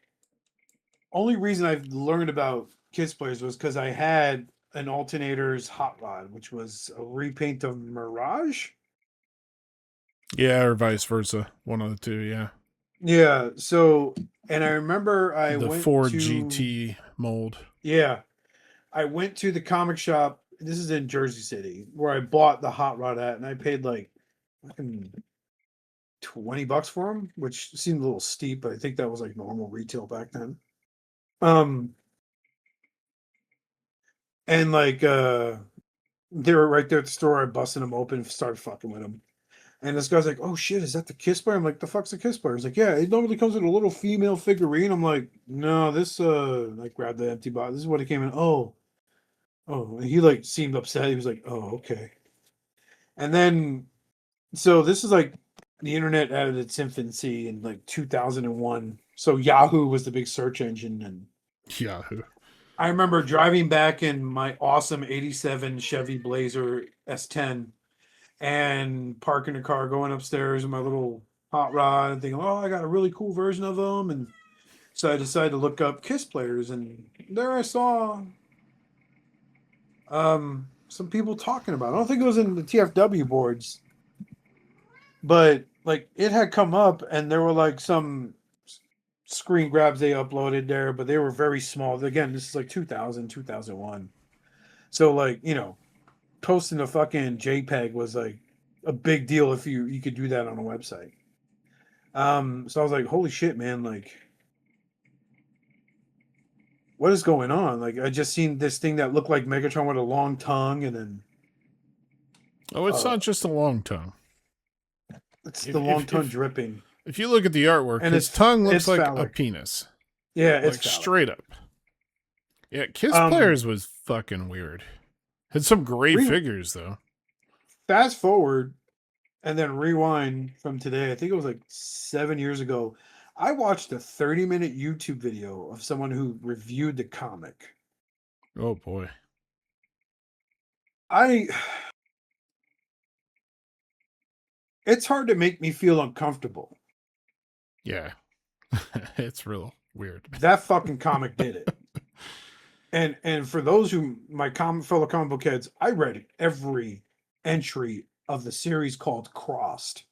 only reason I've learned about Kiss players was because I had an Alternators Hot Rod, which was a repaint of Mirage. Yeah, or vice versa. One of the two, yeah. Yeah. So, and I remember the went Ford to GT mold. Yeah. I went to the comic shop. This is in Jersey City, where I bought the Hot Rod at, and I paid like fucking $20 for them, which seemed a little steep, but I think that was like normal retail back then. And like they were right there at the store. I busted them open and started fucking with them. And this guy's like, "Oh shit, is that the Kiss player?" I'm like, "The fuck's the Kiss player?" He's like, "Yeah, it normally comes with a little female figurine." I'm like, "No, this I grabbed the empty box. This is what it came in." Oh, and he like seemed upset. He was like, "Oh, okay." And then, so this is like the internet at its infancy in like 2001. So Yahoo was the big search engine, and Yahoo. I remember driving back in my awesome '87 Chevy Blazer S10 and parking the car, going upstairs with my little Hot Rod and thinking, "Oh, I got a really cool version of them." And so I decided to look up Kiss players, and there I saw some people talking about it. I don't think it was in the TFW boards, but like it had come up and there were like some screen grabs they uploaded there, but they were very small. Again, this is like 2000, 2001. So like, you know, posting a fucking JPEG was like a big deal if you could do that on a website. So I was like, holy shit, man, like what is going on? Like I just seen this thing that looked like Megatron with a long tongue, and then Oh, it's not just a long tongue. it's the long tongue dripping. If you look at the artwork, And his tongue looks like phallic. a penis. Yeah, it's like phallic. straight up. Yeah, Kiss Players was fucking weird. Had some great figures though. Fast forward and then rewind from today. I think it was like 7 years ago. I watched a 30-minute YouTube video of someone who reviewed the comic. Oh boy. It's hard to make me feel uncomfortable. Yeah. It's real weird. That fucking comic did it. And for those who, my fellow comic book heads, I read every entry of the series called Crossed,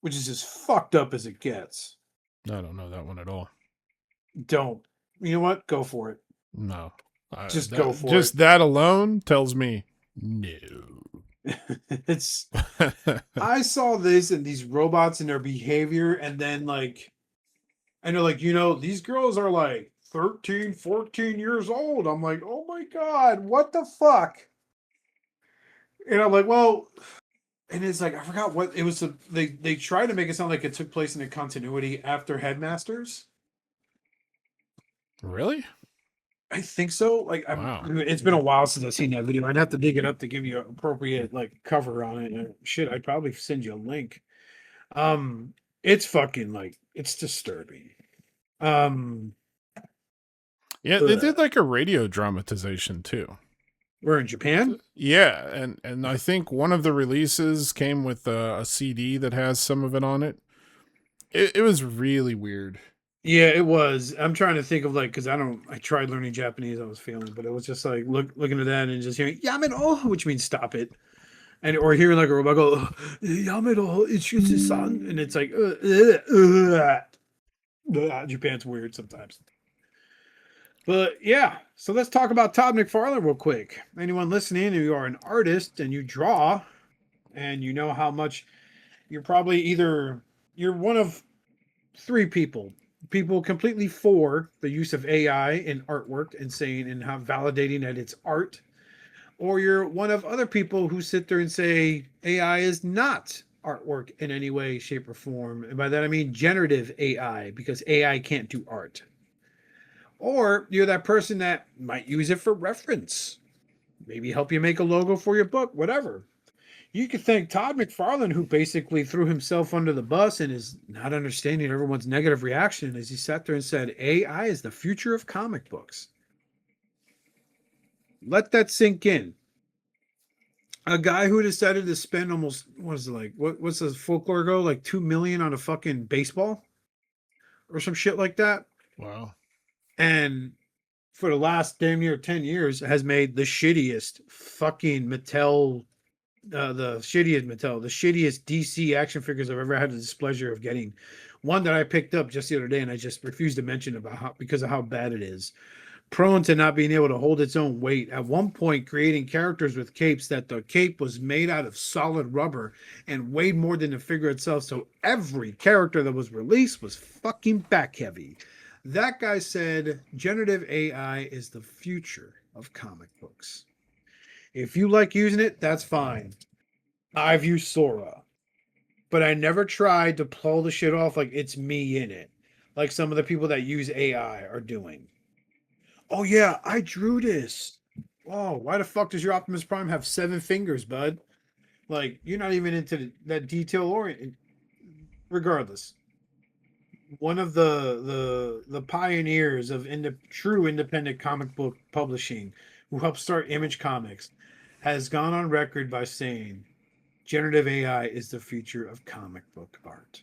which is as fucked up as it gets. I don't know that one at all. Don't. You know what? Go for it. No. Just go for it. Just that alone tells me no. It's I saw this and these robots and their behavior, and then like I know, like, you know, these girls are like 13, 14 years old. I'm like, oh my god, what the fuck? And I'm like, well, and it's like I forgot what it was. They tried to make it sound like it took place in a continuity after Headmasters. Really? I think so. Like, Wow. It's been a while since I've seen that video. I'd have to dig it up to give you an appropriate like cover on it. And shit, I'd probably send you a link. It's fucking like it's disturbing. Yeah, they did like a radio dramatization too. We're in Japan. Yeah, and I think one of the releases came with a CD that has some of it on it. It was really weird. Yeah, it was. I'm trying to think of like because I tried learning Japanese. I was failing, but it was just like looking at that and just hearing Yamero, which means stop it, and or hearing like a robot go Yamero, it's just son, and it's like Japan's weird sometimes. But yeah, so let's talk about Todd McFarlane real quick. Anyone listening, if you are an artist and you draw, and you know how much you're probably you're one of three people completely for the use of AI in artwork and saying and how validating that it's art, or you're one of other people who sit there and say AI is not artwork in any way, shape, or form. And by that I mean generative AI, because AI can't do art. Or you're that person that might use it for reference, maybe help you make a logo for your book, whatever. You could thank Todd McFarlane, who basically threw himself under the bus and is not understanding everyone's negative reaction as he sat there and said, AI is the future of comic books. Let that sink in. A guy who decided to spend almost, what is it like? What's the folklore go? Like $2 million on a fucking baseball or some shit like that. Wow. And for the last damn near 10 years has made the shittiest fucking Mattel, the shittiest DC action figures I've ever had the displeasure of getting. One that I picked up just the other day and I just refused to mention because of how bad it is. Prone to not being able to hold its own weight. At one point, creating characters with capes that the cape was made out of solid rubber and weighed more than the figure itself. So every character that was released was fucking back heavy. That guy said generative AI is the future of comic books. If you like using it, that's fine. I've used Sora, but I never tried to pull the shit off like it's me in it, like some of the people that use AI are doing. Oh yeah, I drew this. Oh, why the fuck does your Optimus Prime have 7 fingers, bud? Like, you're not even into that detail oriented. Regardless, one of the pioneers of true independent comic book publishing, who helped start Image Comics, has gone on record by saying generative AI is the future of comic book art,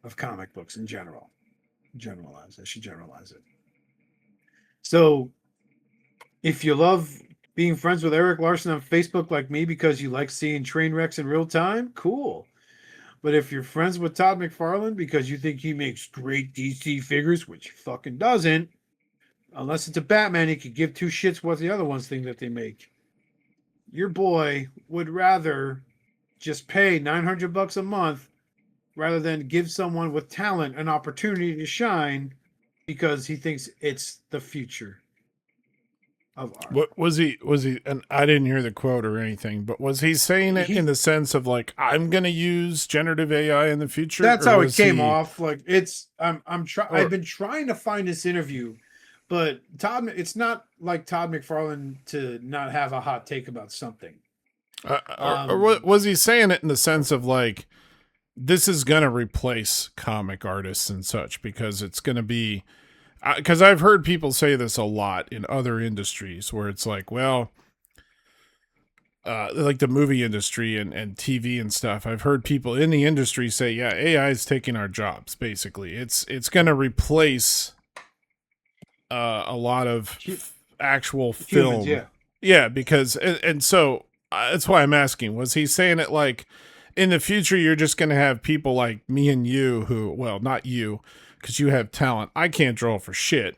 of comic books in general. I should generalize it. So if you love being friends with Eric Larson on Facebook like me because you like seeing train wrecks in real time, cool. But if you're friends with Todd McFarlane because you think he makes great DC figures, which he fucking doesn't, unless it's a Batman, he could give two shits what the other ones think that they make. Your boy would rather just pay $900 a month rather than give someone with talent an opportunity to shine because he thinks it's the future of art. What was he, and I didn't hear the quote or anything, but was he saying it in the sense of like, I'm going to use generative AI in the future? That's how it came off. Like I've been trying to find this interview, but it's not like Todd McFarlane to not have a hot take about something. Or was he saying it in the sense of like, this is going to replace comic artists and such because it's going to be, because I've heard people say this a lot in other industries where it's like, well, like the movie industry and TV and stuff. I've heard people in the industry say, yeah, AI is taking our jobs. Basically, it's going to replace a lot of actual film. Humans, yeah, because and so that's why I'm asking. Was he saying it like in the future you're just going to have people like me and you who, well, not you, because you have talent. I can't draw for shit.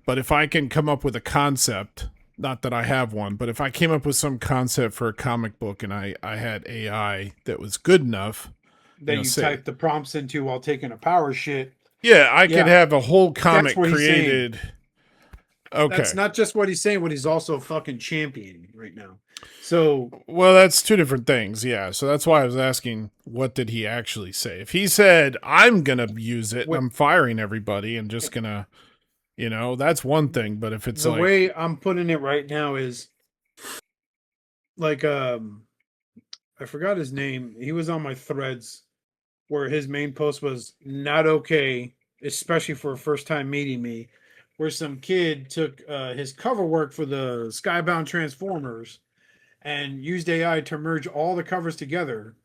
But if I can come up with a concept, not that I have one, but if I came up with some concept for a comic book and I had AI that was good enough. That you type the prompts into while taking a power shit. Yeah, I could have a whole comic created. Okay. That's not just what he's saying, what he's also fucking championing right now. So, well, that's two different things. Yeah. So that's why I was asking, what did he actually say? If he said, I'm going to use it, and I'm firing everybody and just going to, you know, that's one thing. But if it's the way I'm putting it right now is like, I forgot his name. He was on my threads where his main post was not okay, especially for a first time meeting me, where some kid took his cover work for the Skybound Transformers and used AI to merge all the covers together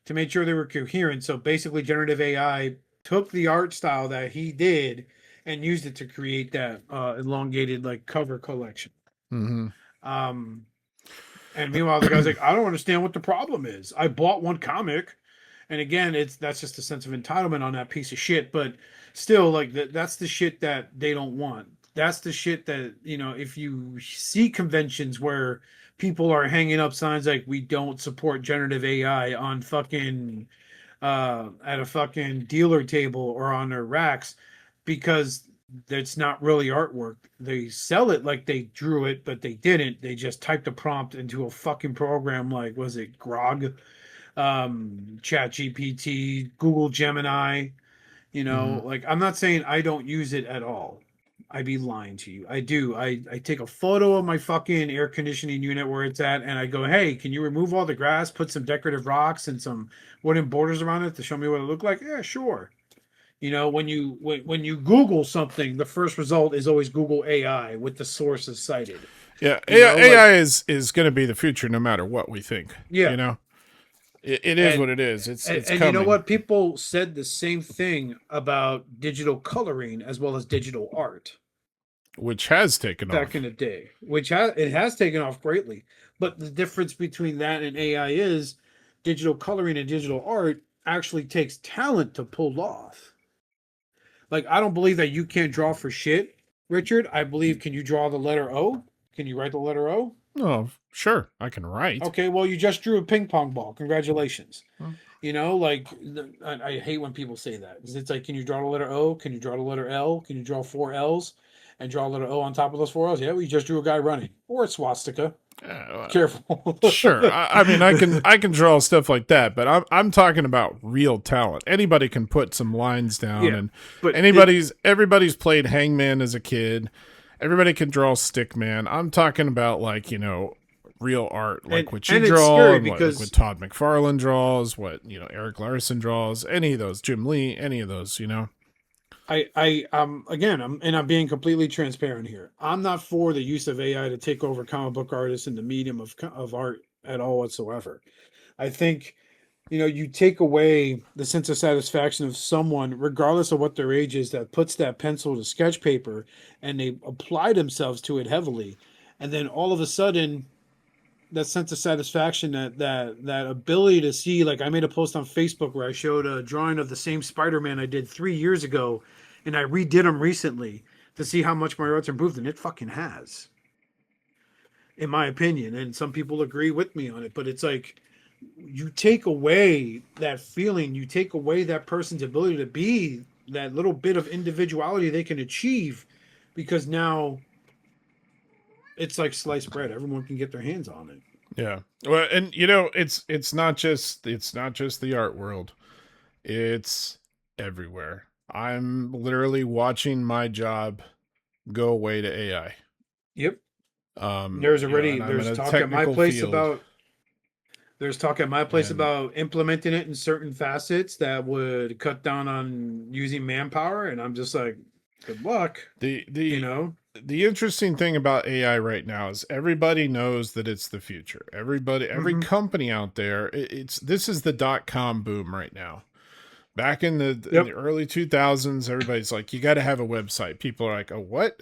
to make sure they were coherent. So basically, generative AI took the art style that he did and used it to create that elongated like cover collection. Mm-hmm. And meanwhile, the guy's like, I don't understand what the problem is. I bought one comic. And again, that's just a sense of entitlement on that piece of shit. But still, like that's the shit that they don't want. That's the shit that, you know, if you see conventions where people are hanging up signs like we don't support generative AI on fucking at a fucking dealer table or on their racks because it's not really artwork. They sell it like they drew it, but they didn't. They just typed a prompt into a fucking program like, was it Grog? Chat GPT, Google Gemini, you know, like I'm not saying I don't use it at all. I'd be lying to you. I do. I take a photo of my fucking air conditioning unit where it's at and I go, hey, can you remove all the grass, put some decorative rocks and some wooden borders around it to show me what it looked like? Yeah, sure. You know, when you Google something, the first result is always Google AI with the sources cited. Yeah, AI is going to be the future no matter what we think. Yeah. You know? It is what it is. It's coming. You know what? People said the same thing about digital coloring as well as digital art, which has taken off back in the day. It has taken off greatly. But the difference between that and AI is digital coloring and digital art actually takes talent to pull off. Like I don't believe that you can't draw for shit, Richard. I believe can you draw the letter O? Can you write the letter O? Oh, sure. I can write. Okay, well, you just drew a ping pong ball. Congratulations. You know, like, I hate when people say that. It's like, can you draw the letter O? Can you draw the letter L? Can you draw 4 L's? And draw a letter O on top of those 4 L's? Yeah, we just drew a guy running. Or a swastika. Careful. Sure. I mean, I can draw stuff like that, but I'm talking about real talent. Anybody can put some lines down, but everybody's played Hangman as a kid. Everybody can draw Stickman. I'm talking about like, you know, real art, like what you draw, and what Todd McFarlane draws, what, you know, Eric Larson draws, any of those, Jim Lee, any of those, you know. I'm being completely transparent here. I'm not for the use of AI to take over comic book artists in the medium of art at all whatsoever. I think, you know, you take away the sense of satisfaction of someone, regardless of what their age is, that puts that pencil to sketch paper and they apply themselves to it heavily. And then all of a sudden, sense of satisfaction, that ability to see. Like, I made a post on Facebook where I showed a drawing of the same Spider-Man I did 3 years ago, and I redid them recently to see how much my art's improved, and it fucking has, in my opinion. And some people agree with me on it, but it's like, you take away that feeling, you take away that person's ability to be that little bit of individuality they can achieve, because now it's like sliced bread. Everyone can get their hands on it. Yeah. Well, and you know, it's not just the art world. It's everywhere. I'm literally watching my job go away to AI. Yep. There's already there's talk at my place about implementing it in certain facets that would cut down on using manpower, and I'm just like, good luck. The interesting thing about AI right now is everybody knows that it's the future. Every company out there, this is the .com boom right now. Back in the early 2000s, everybody's like, you got to have a website. People are like, oh, what?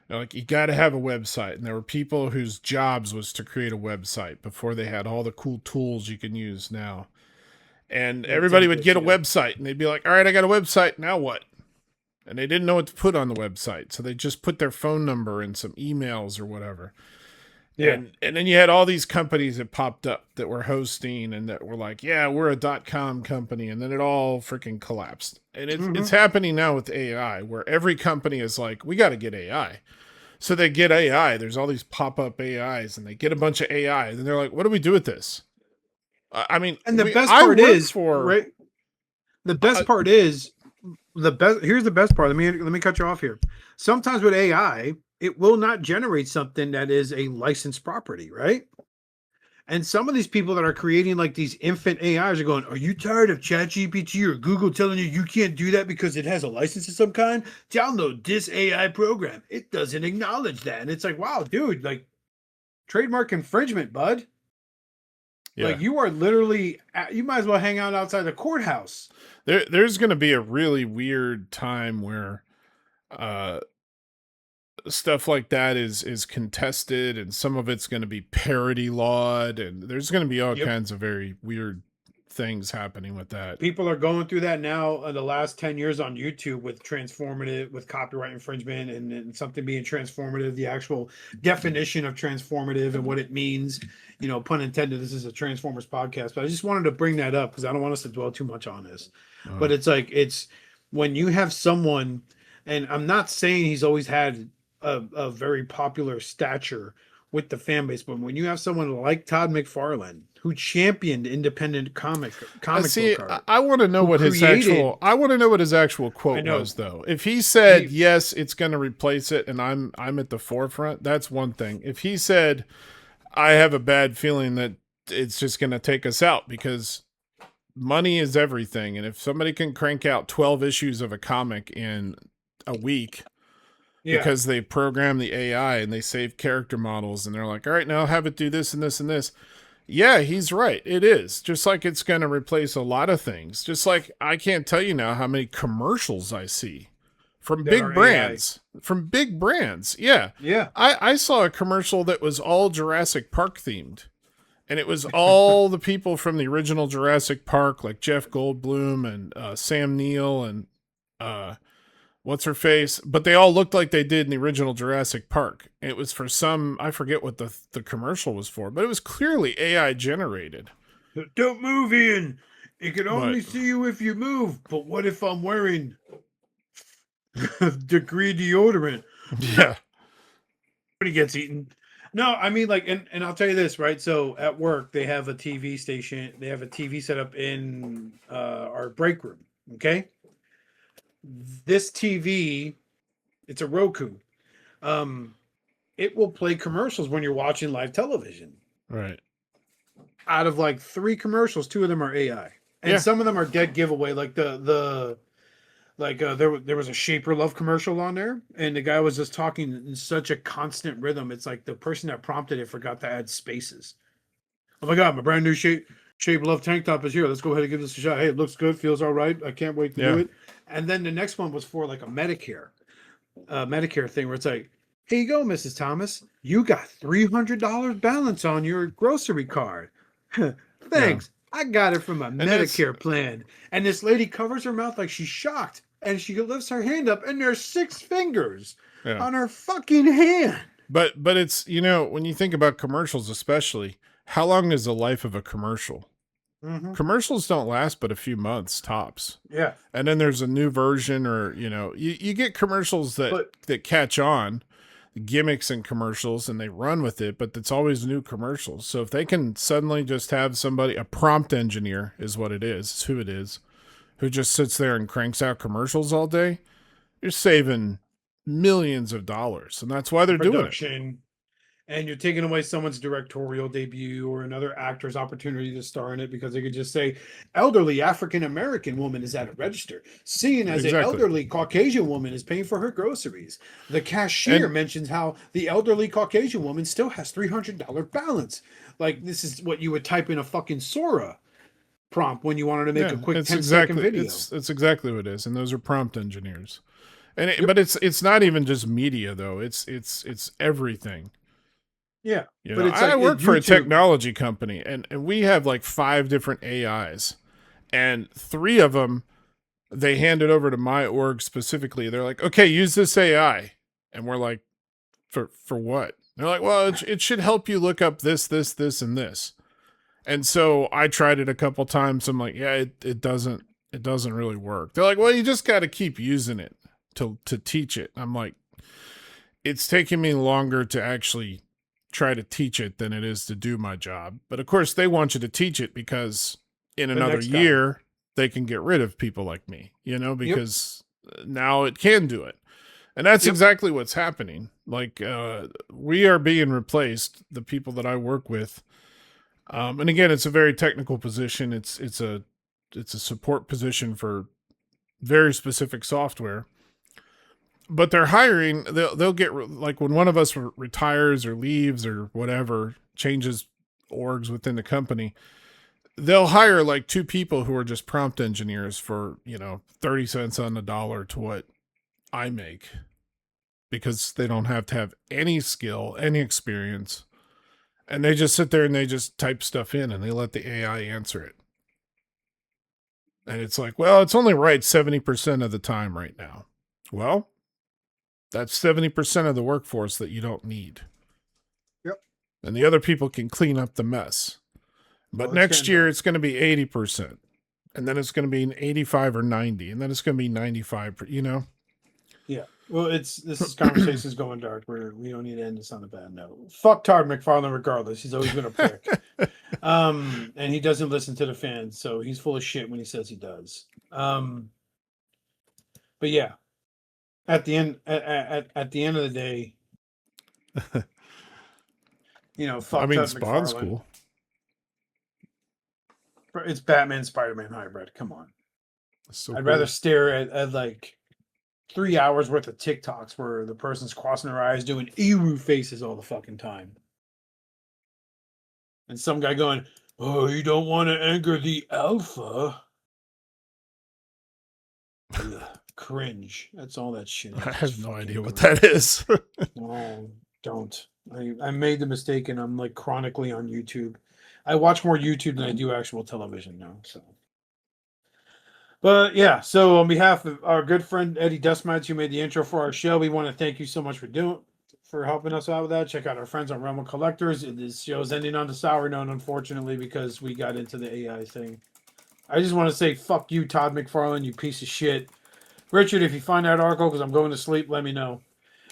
They're like, you got to have a website. And there were people whose jobs was to create a website before they had all the cool tools you can use now. And everybody would get a website and they'd be like, all right, I got a website. Now what? And they didn't know what to put on the website. So they just put their phone number and some emails or whatever. Yeah. And then you had all these companies that popped up that were hosting and that were like, yeah, we're a .com company. And then it all freaking collapsed. And it's happening now with AI, where every company is like, we got to get AI. So they get AI. There's all these pop-up AIs and they get a bunch of AI. And they're like, what do we do with this? I mean, and the best part is, right? The best part is, here's the best part. Let me cut you off here. Sometimes with AI, it will not generate something that is a licensed property, right? And some of these people that are creating like these infant AIs are going, are you tired of ChatGPT or Google telling you can't do that because it has a license of some kind? Download this AI program. It doesn't acknowledge that. And it's like, wow, dude, like, trademark infringement, bud. Yeah. Like, you are literally, you might as well hang out outside the courthouse. There's going to be a really weird time where stuff like that is contested, and some of it's going to be parody lawed, and there's going to be all kinds of very weird things happening with that. People are going through that now in the last 10 years on YouTube with copyright infringement, and something being transformative, the actual definition of transformative and what it means. You know, pun intended, this is a Transformers podcast, but I just wanted to bring that up because I don't want us to dwell too much on this. But it's like, it's when you have someone, and I'm not saying he's always had a very popular stature with the fan base, but when you have someone like Todd McFarlane who championed independent comic book art, I want to know what his actual quote was, though. If he said yes, it's going to replace it, and I'm at the forefront, that's one thing. If he said, I have a bad feeling that it's just going to take us out because money is everything, and if somebody can crank out 12 issues of a comic in a week because they program the AI and they save character models and they're like, all right, now have it do this and this and this. Yeah, he's right. It is. Just like it's going to replace a lot of things. Just like I can't tell you now how many commercials I see from big brands. AI. From big brands. Yeah. Yeah. I saw a commercial that was all Jurassic Park themed. And it was all the people from the original Jurassic Park, like Jeff Goldblum and Sam Neill and what's her face, but they all looked like they did in the original Jurassic Park. It was for some, I forget what the commercial was for, but it was clearly AI generated. Don't move, Ian. It can only see you if you move. But what if I'm wearing degree deodorant? Yeah. But he gets eaten. No, I mean, like, and I'll tell you this, right? So at work, they have a TV station. They have a TV set up in our break room. Okay. This TV, it's a Roku. It will play commercials when you're watching live television. Right. Out of like 3 commercials, 2 of them are AI, and some of them are dead giveaway. Like there was a Shaper Love commercial on there, and the guy was just talking in such a constant rhythm. It's like the person that prompted it forgot to add spaces. Oh my God, my brand new Shape Love tank top is here. Let's go ahead and give this a shot. Hey, it looks good, feels all right. I can't wait to do it. And then the next one was for like a Medicare thing where it's like, Here you go, Mrs. Thomas. You got $300 balance on your grocery card. Thanks. I got it from a Medicare plan. And this lady covers her mouth like she's shocked. And she lifts her hand up, and there's 6 fingers on her fucking hand. But it's, you know, when you think about commercials, especially, how long is the life of a commercial? Mm-hmm. Commercials don't last but a few months tops. Yeah. And then there's a new version, or, you know, you get commercials that catch on, gimmicks in commercials, and they run with it, but it's always new commercials. So if they can suddenly just have somebody, a prompt engineer is what it is, it's who it is, who just sits there and cranks out commercials all day, you're saving millions of dollars. And that's why they're doing it. And you're taking away someone's directorial debut or another actor's opportunity to star in it, because they could just say, elderly African-American woman is at a register, seen as an elderly Caucasian woman is paying for her groceries. The cashier mentions how the elderly Caucasian woman still has $300 balance. Like, this is what you would type in a fucking Sora prompt when you wanted to make a quick 10-second video. It's exactly what it is. And those are prompt engineers. And but it's not even just media though. It's everything. Yeah, you know, I work for a technology company, and we have like 5 different AIs, and 3 of them, they hand it over to my org specifically. They're like, okay, use this AI. And we're like, for what? They're like, well, it should help you look up this, and this. And so I tried it a couple times. I'm like, yeah, it doesn't really work. They're like, well, you just got to keep using it to teach it. I'm like, it's taking me longer to actually try to teach it than it is to do my job. But of course they want you to teach it because in another year they can get rid of people like me, you know, because now it can do it. And that's exactly what's happening. Like, we are being replaced, the people that I work with. And again, it's a very technical position. It's a support position for very specific software. But they're hiring, they'll get, like when one of us retires or leaves or whatever, changes orgs within the company, they'll hire like 2 people who are just prompt engineers for, you know, 30 cents on the dollar to what I make, because they don't have to have any skill, any experience. And they just sit there and they just type stuff in and they let the AI answer it. And it's like, well, it's only right 70% of the time right now. Well, that's 70% of the workforce that you don't need. Yep. And the other people can clean up the mess. But next year it's going to be 80%. And then it's going to be an 85 or 90. And then it's going to be 95, you know? Yeah. Well, this conversation's going dark. We don't need to end this on a bad note. Fuck Todd McFarlane regardless. He's always been a prick. And he doesn't listen to the fans, so he's full of shit when he says he does. But yeah. At the end of the day, you know, fuck. I mean, Spawn's cool. It's Batman Spider-Man hybrid. Come on. So I'd rather stare at like 3 hours worth of TikToks where the person's crossing their eyes doing Ewu faces all the fucking time. And some guy going, oh, you don't want to anger the alpha. Ugh, cringe. That's all that shit. I have no idea what that is. No, don't. I made the mistake, and I'm like chronically on YouTube. I watch more YouTube than I do actual television now. So, but yeah. So on behalf of our good friend Eddie Dustmightz, who made the intro for our show, we want to thank you so much for helping us out with that. Check out our friends on Realm of Collectors. This show's ending on the sour note, unfortunately, because we got into the AI thing. I just want to say, fuck you, Todd McFarlane, you piece of shit. Richard, if you find that article, because I'm going to sleep, let me know.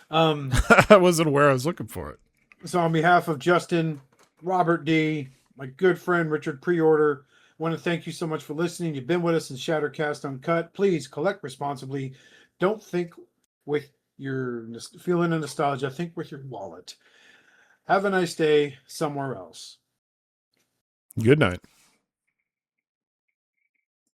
I wasn't aware I was looking for it. So on behalf of Justin, Robert D., my good friend Richard Preorder, I want to thank you so much for listening. You've been with us in Shattered Cast Uncut. Please collect responsibly. Don't think with your feeling of nostalgia. Think with your wallet. Have a nice day somewhere else. Good night.